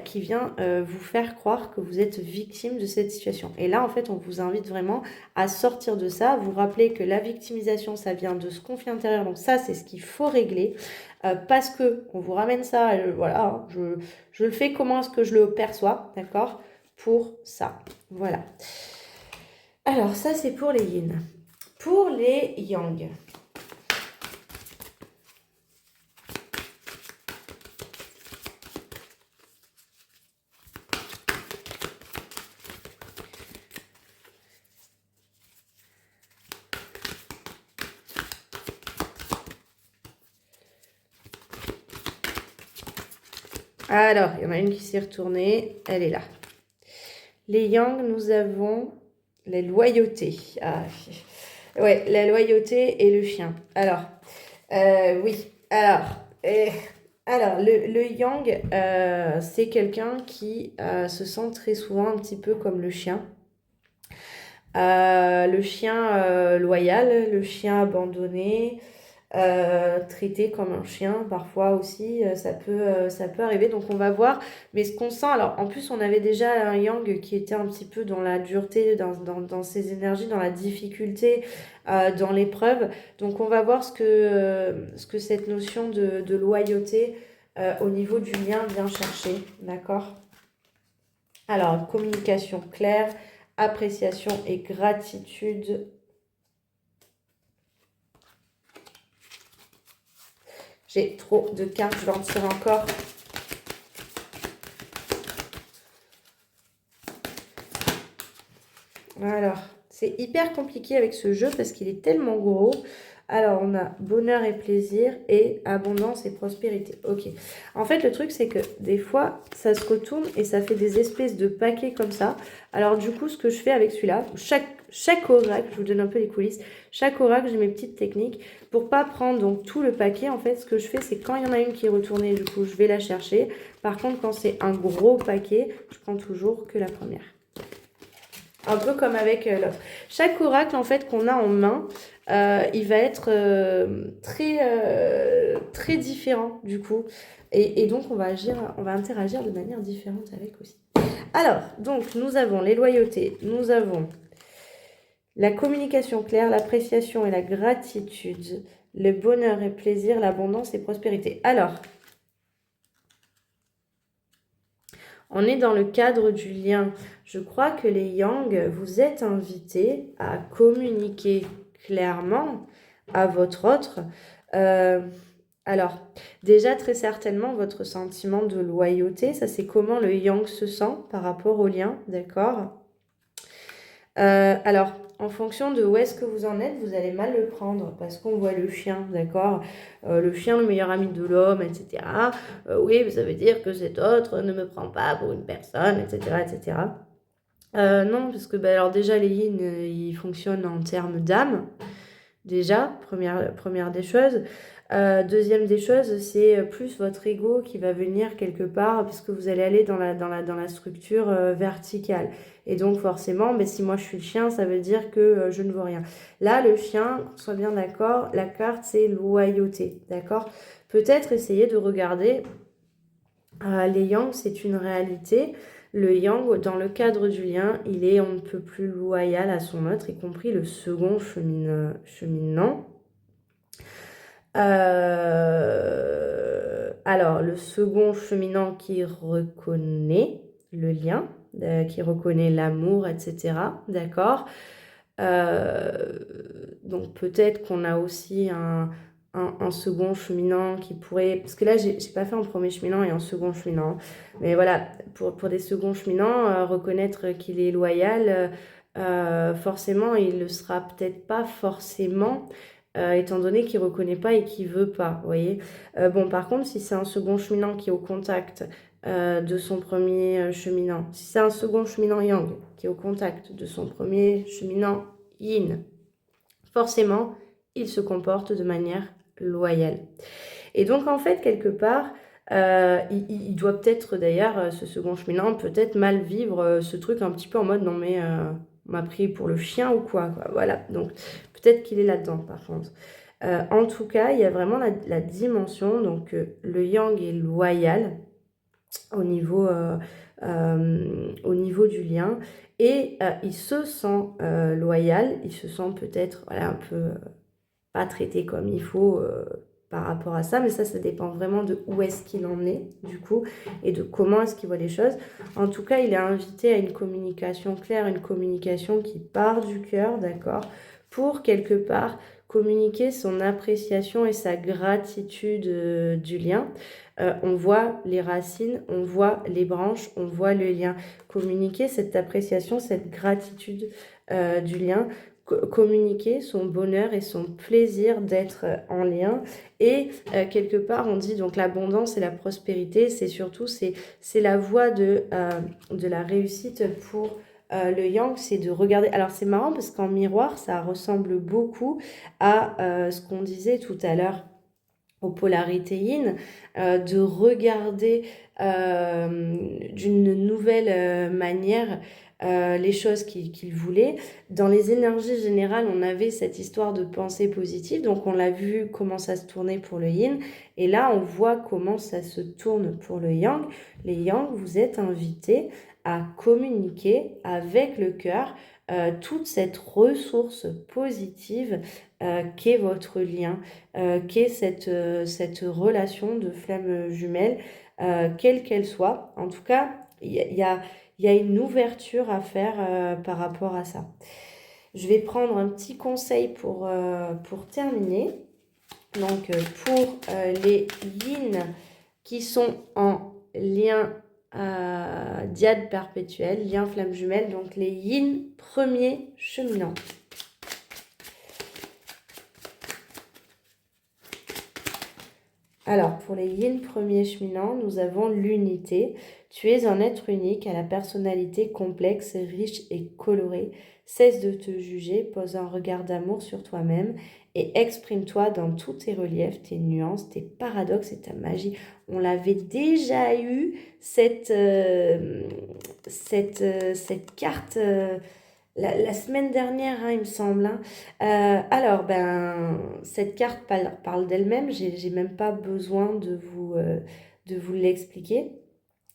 Speaker 1: qui vient vous faire croire que vous êtes victime de cette situation. Et là, en fait, on vous invite vraiment à sortir de ça, vous rappeler que la victimisation, ça vient de ce conflit intérieur, donc ça, c'est ce qu'il faut régler, parce que on vous ramène ça, voilà, hein, je le fais comment est-ce que je le perçois, d'accord, pour ça, voilà. Alors, ça, c'est pour les yin. Pour les yang. Alors, il y en a une qui s'est retournée, elle est là. Les yang, nous avons la loyauté. Ah, ouais, la loyauté et le chien. Alors, oui. Alors, le yang, c'est quelqu'un qui se sent très souvent un petit peu comme le chien. Le chien loyal, le chien abandonné, traité comme un chien, parfois aussi, ça peut arriver. Donc on va voir, mais ce qu'on sent, alors en plus on avait déjà un yang qui était un petit peu dans la dureté, dans ses énergies, dans la difficulté, dans l'épreuve. Donc on va voir ce que cette notion de loyauté au niveau du lien vient chercher, d'accord? Alors, communication claire, appréciation et gratitude. J'ai trop de cartes, je vais en tirer encore. Alors, c'est hyper compliqué avec ce jeu parce qu'il est tellement gros. Alors, on a bonheur et plaisir et abondance et prospérité. Ok. En fait, le truc, c'est que des fois, ça se retourne et ça fait des espèces de paquets comme ça. Alors, du coup, ce que je fais avec celui-là, chaque oracle, je vous donne un peu les coulisses, chaque oracle, j'ai mes petites techniques. Pour pas prendre donc tout le paquet, en fait, ce que je fais, c'est quand il y en a une qui est retournée, du coup, je vais la chercher. Par contre, quand c'est un gros paquet, je prends toujours que la première. Un peu comme avec l'autre. Chaque oracle, en fait, qu'on a en main, il va être très différent, du coup. Et donc, on va interagir de manière différente avec aussi. Alors, donc, nous avons les loyautés, nous avons la communication claire, l'appréciation et la gratitude, le bonheur et plaisir, l'abondance et prospérité. Alors, on est dans le cadre du lien. Je crois que les yang, vous êtes invités à communiquer clairement à votre autre. Alors, déjà, très certainement, votre sentiment de loyauté, ça c'est comment le yang se sent par rapport au lien, d'accord? Alors, en fonction de où est-ce que vous en êtes, vous allez mal le prendre parce qu'on voit le chien, d'accord? Le chien, le meilleur ami de l'homme, etc. Oui, ça veut dire que cet autre ne me prend pas pour une personne, etc., etc. Non, parce que alors déjà, les yin, ils fonctionnent en termes d'âme. Déjà, première des choses. Deuxième des choses, c'est plus votre ego qui va venir quelque part, puisque vous allez aller dans la structure verticale. Et donc forcément, si moi je suis le chien, ça veut dire que je ne vaux rien. Là, le chien, qu'on soit bien d'accord, la carte c'est loyauté, d'accord? Peut-être essayer de regarder les yang, c'est une réalité. Le yang, dans le cadre du lien, il est on ne peut plus loyal à son autre, y compris le second cheminant. Alors, le second cheminant qui reconnaît le lien, qui reconnaît l'amour, etc. D'accord. Donc, peut-être qu'on a aussi un second cheminant qui pourrait... Parce que là, j'ai pas fait un premier cheminant et un second cheminant. Mais voilà, pour des seconds cheminants, reconnaître qu'il est loyal, forcément, il le sera peut-être pas forcément... étant donné qu'il ne reconnaît pas et qu'il ne veut pas, vous voyez. Bon, par contre, si c'est un second cheminant qui est au contact de son premier cheminant, si c'est un second cheminant yang qui est au contact de son premier cheminant yin, forcément, il se comporte de manière loyale. Et donc, en fait, quelque part, il doit peut-être, d'ailleurs, ce second cheminant, peut-être mal vivre ce truc un petit peu en mode, non mais... On m'a pris pour le chien ou quoi. Voilà, donc peut-être qu'il est là-dedans par contre. En tout cas, il y a vraiment la dimension, donc le yang est loyal au niveau du lien et il se sent loyal, il se sent peut-être voilà, un peu pas traité comme il faut par rapport à ça, mais ça dépend vraiment de où est-ce qu'il en est du coup et de comment est-ce qu'il voit les choses. En tout cas, il est invité à une communication claire, une communication qui part du cœur, d'accord, pour quelque part communiquer son appréciation et sa gratitude du lien. On voit les racines, on voit les branches, on voit le lien. Communiquer cette appréciation, cette gratitude du lien, communiquer son bonheur et son plaisir d'être en lien. Et quelque part, on dit donc l'abondance et la prospérité, c'est surtout, c'est la voie de la réussite pour le yang, c'est de regarder. Alors c'est marrant parce qu'en miroir, ça ressemble beaucoup à ce qu'on disait tout à l'heure aux polarités yin, de regarder d'une nouvelle manière les choses qu'il voulait. Dans les énergies générales, on avait cette histoire de pensée positive, donc on l'a vu comment ça se tournait pour le yin, et là on voit comment ça se tourne pour le yang. Les yang, vous êtes invités à communiquer avec le cœur toute cette ressource positive qu'est votre lien, qu'est cette relation de flamme jumelle, quelle qu'elle soit. En tout cas, il y a une ouverture à faire par rapport à ça. Je vais prendre un petit conseil pour terminer. Donc, pour les yin qui sont en lien diade perpétuel, lien flamme jumelle, donc les yin premiers cheminants. Alors, pour les yin premiers cheminants, nous avons l'unité. Tu es un être unique à la personnalité complexe, riche et colorée. Cesse de te juger, pose un regard d'amour sur toi-même et exprime-toi dans tous tes reliefs, tes nuances, tes paradoxes et ta magie. On l'avait déjà eu, cette carte la semaine dernière, hein, il me semble. Hein. Alors, cette carte parle d'elle-même. J'ai même pas besoin de vous l'expliquer.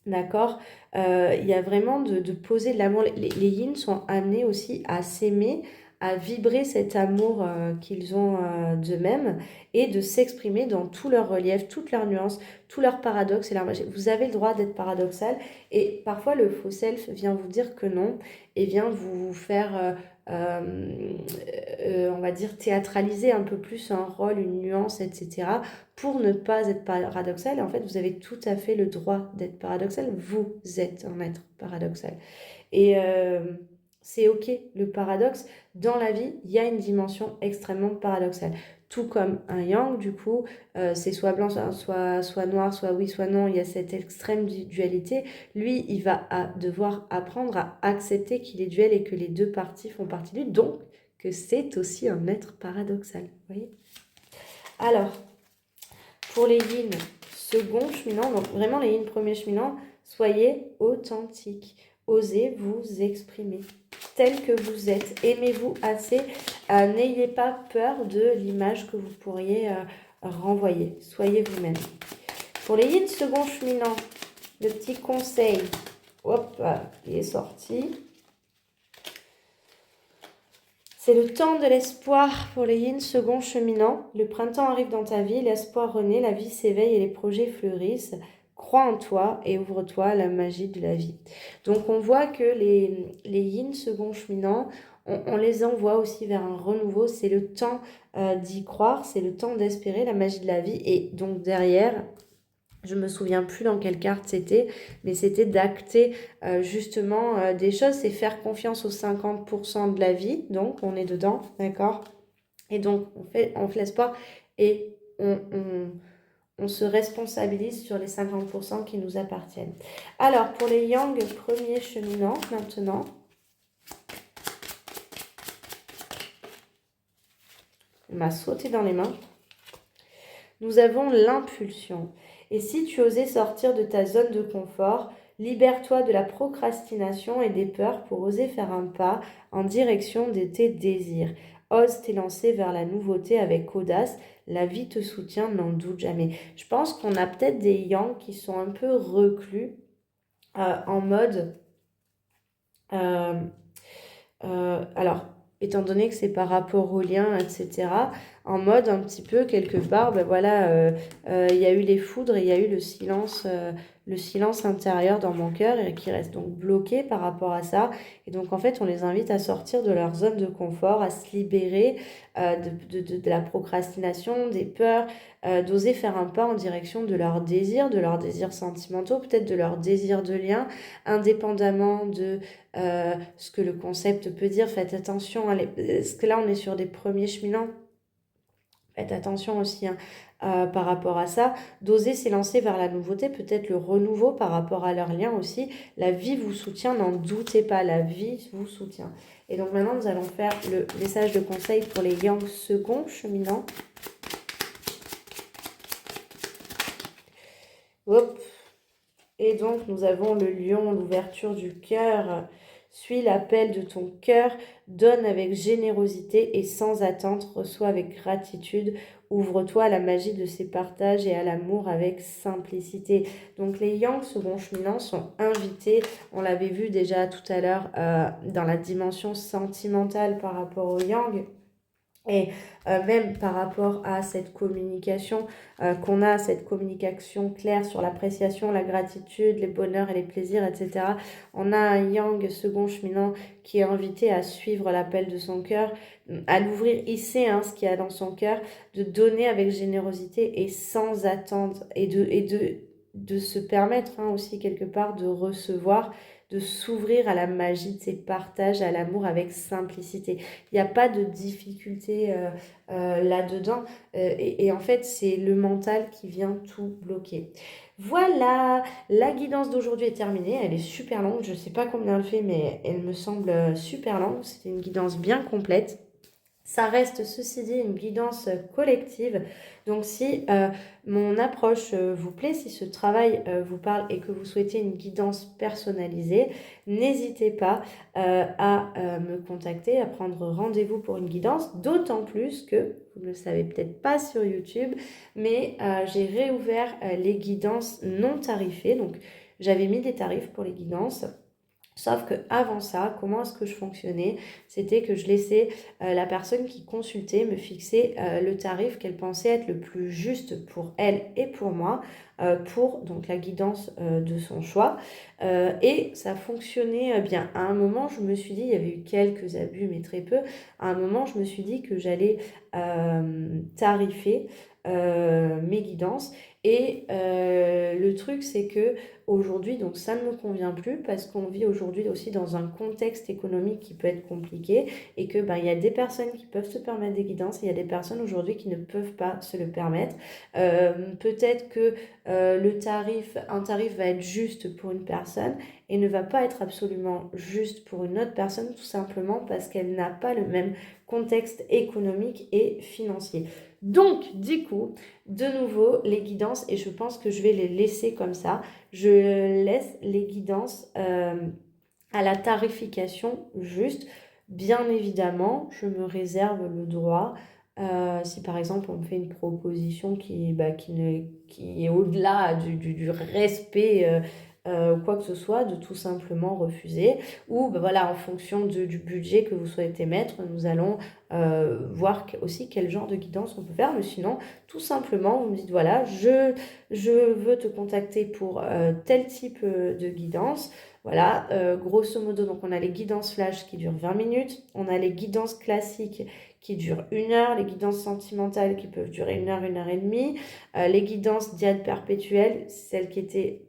Speaker 1: D'accord. Il y a vraiment de poser de l'amour. Les yin sont amenés aussi à s'aimer, à vibrer cet amour qu'ils ont d'eux-mêmes et de s'exprimer dans tout leur relief, toutes leurs nuances, tous leurs paradoxes et leur magie. Vous avez le droit d'être paradoxal et parfois le faux self vient vous dire que non et vient vous faire, on va dire, théâtraliser un peu plus un rôle, une nuance, etc. pour ne pas être paradoxal. Et en fait, vous avez tout à fait le droit d'être paradoxal. Vous êtes un être paradoxal. Et c'est OK, le paradoxe. Dans la vie, il y a une dimension extrêmement paradoxale. Tout comme un yang, du coup, c'est soit blanc, soit noir, soit oui, soit non. Il y a cette extrême dualité. Lui, il va devoir apprendre à accepter qu'il est duel et que les deux parties font partie de lui. Donc, que c'est aussi un être paradoxal. Vous voyez ? Alors, pour les yin second cheminants, donc vraiment les yin premiers cheminants, soyez authentiques. Osez vous exprimer tel que vous êtes. Aimez-vous assez. N'ayez pas peur de l'image que vous pourriez renvoyer. Soyez vous-même. Pour les yin second cheminants, le petit conseil, hop, il est sorti. C'est le temps de l'espoir pour les yin second cheminants. Le printemps arrive dans ta vie, l'espoir renaît, la vie s'éveille et les projets fleurissent. Crois en toi et ouvre-toi à la magie de la vie. Donc on voit que les yin second cheminants, on les envoie aussi vers un renouveau. C'est le temps d'y croire, c'est le temps d'espérer la magie de la vie. Et donc derrière, je me souviens plus dans quelle carte c'était, mais c'était d'acter justement des choses, c'est faire confiance aux 50% de la vie, donc on est dedans, d'accord? Et donc on fait l'espoir et on se responsabilise sur les 50% qui nous appartiennent. Alors pour les yang premiers cheminants maintenant, on m'a sauté dans les mains. Nous avons l'impulsion. Et si tu osais sortir de ta zone de confort, Libère-toi de la procrastination et des peurs pour oser faire un pas en direction de tes désirs. Ose t'élancer vers la nouveauté avec audace. La vie te soutient, n'en doute jamais. Je pense qu'on a peut-être des yang qui sont un peu reclus en mode... euh, alors, étant donné que c'est par rapport aux liens, etc., en mode un petit peu quelque part, ben voilà, il y a eu les foudres et il y a eu le silence intérieur dans mon cœur et qui reste donc bloqué par rapport à ça. Et donc en fait, on les invite à sortir de leur zone de confort, à se libérer de la procrastination, des peurs, d'oser faire un pas en direction de leurs désirs sentimentaux, peut-être de leurs désirs de lien, indépendamment de ce que le concept peut dire. Faites attention, parce que là on est sur des premiers cheminants. Faites attention aussi hein, par rapport à ça, d'oser s'élancer vers la nouveauté, peut-être le renouveau par rapport à leur lien aussi. La vie vous soutient, n'en doutez pas, la vie vous soutient. Et donc maintenant, nous allons faire le message de conseil pour les yang second cheminants. Hop. Et donc, nous avons le lion, l'ouverture du cœur. Suis l'appel de ton cœur, donne avec générosité et sans attente, reçois avec gratitude. Ouvre-toi à la magie de ces partages et à l'amour avec simplicité. Donc, les yang second cheminants sont invités. On l'avait vu déjà tout à l'heure dans la dimension sentimentale par rapport au yang. Et même par rapport à cette communication qu'on a, cette communication claire sur l'appréciation, la gratitude, les bonheurs et les plaisirs, etc. On a un yang second cheminant qui est invité à suivre l'appel de son cœur, à l'ouvrir, il sait ce qu'il y a dans son cœur, de donner avec générosité et sans attendre, et de se permettre aussi quelque part de recevoir, de s'ouvrir à la magie de ces partages, à l'amour avec simplicité. Il n'y a pas de difficulté là-dedans. Et en fait, c'est le mental qui vient tout bloquer. Voilà, la guidance d'aujourd'hui est terminée. Elle est super longue. Je ne sais pas combien elle fait, mais elle me semble super longue. C'était une guidance bien complète. Ça reste, ceci dit, une guidance collective. Donc, si mon approche vous plaît, si ce travail vous parle et que vous souhaitez une guidance personnalisée, n'hésitez pas à me contacter, à prendre rendez-vous pour une guidance. D'autant plus que, vous ne le savez peut-être pas sur YouTube, mais j'ai réouvert les guidances non tarifées. Donc, j'avais mis des tarifs pour les guidances. Sauf que avant ça, comment est-ce que je fonctionnais? C'était que je laissais la personne qui consultait me fixer le tarif qu'elle pensait être le plus juste pour elle et pour moi, pour donc la guidance de son choix. Et ça fonctionnait bien. À un moment, je me suis dit, il y avait eu quelques abus, mais très peu. À un moment, je me suis dit que j'allais tarifer mes guidances. Et le truc, c'est que aujourd'hui, donc ça ne me convient plus parce qu'on vit aujourd'hui aussi dans un contexte économique qui peut être compliqué et que il y a des personnes qui peuvent se permettre des guidances et il y a des personnes aujourd'hui qui ne peuvent pas se le permettre. Peut-être que un tarif va être juste pour une personne et ne va pas être absolument juste pour une autre personne tout simplement parce qu'elle n'a pas le même contexte économique et financier. Donc, du coup, de nouveau, les guidances, et je pense que je vais les laisser comme ça, je laisse les guidances à la tarification juste. Bien évidemment, je me réserve le droit, si par exemple on me fait une proposition qui est au-delà du respect ou quoi que ce soit, de tout simplement refuser. Ou voilà, en fonction du budget que vous souhaitez mettre, nous allons voir aussi quel genre de guidance on peut faire. Mais sinon, tout simplement, vous me dites voilà, je veux te contacter pour tel type de guidance. Voilà, grosso modo, donc on a les guidances flash qui durent 20 minutes, on a les guidances classiques qui durent 1 heure, les guidances sentimentales qui peuvent durer 1 heure, 1 heure et demie, les guidances diades perpétuelles, celles qui étaient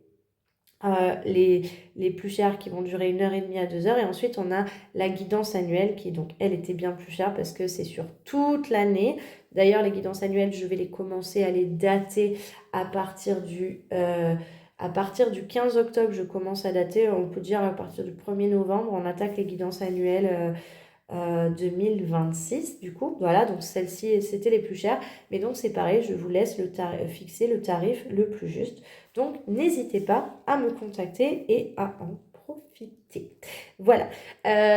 Speaker 1: les plus chères qui vont durer 1 heure et demie à 2 heures. Et ensuite, on a la guidance annuelle qui, donc, elle était bien plus chère parce que c'est sur toute l'année. D'ailleurs, les guidances annuelles, je vais les commencer à les dater à partir du 15 octobre, je commence à dater. On peut dire à partir du 1er novembre, on attaque les guidances annuelles 2026 du coup. Voilà, donc celles-ci, c'était les plus chères. Mais donc c'est pareil, je vous laisse fixer le tarif le plus juste. Donc n'hésitez pas à me contacter et à en profiter. Voilà.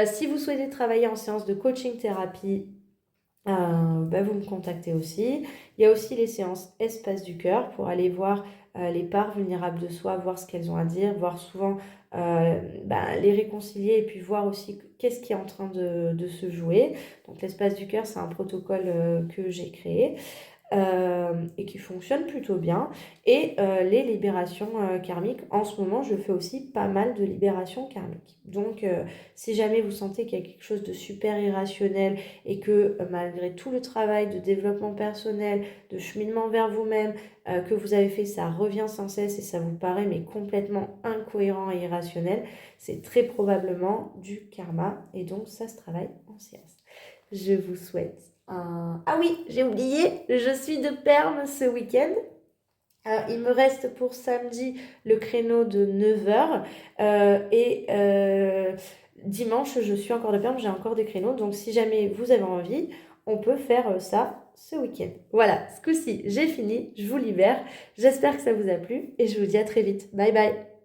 Speaker 1: Si vous souhaitez travailler en séance de coaching thérapie, vous me contactez aussi. Il y a aussi les séances Espace du cœur pour aller voir les parts vulnérables de soi, voir ce qu'elles ont à dire, voir souvent les réconcilier et puis voir aussi qu'est-ce qui est en train de se jouer. Donc l'espace du cœur, c'est un protocole que j'ai créé et qui fonctionne plutôt bien. Et les libérations karmiques, en ce moment, je fais aussi pas mal de libérations karmiques. Donc, si jamais vous sentez qu'il y a quelque chose de super irrationnel et que malgré tout le travail de développement personnel, de cheminement vers vous-même que vous avez fait, ça revient sans cesse et ça vous paraît mais complètement incohérent et irrationnel, c'est très probablement du karma et donc ça se travaille en séance. Je vous souhaite un... Ah oui, j'ai oublié, je suis de Perm ce week-end. Il me reste pour samedi le créneau de 9h et dimanche, je suis encore de Perm, j'ai encore des créneaux. Donc si jamais vous avez envie, on peut faire ça ce week-end. Voilà, ce coup-ci, j'ai fini, je vous libère. J'espère que ça vous a plu et je vous dis à très vite. Bye bye.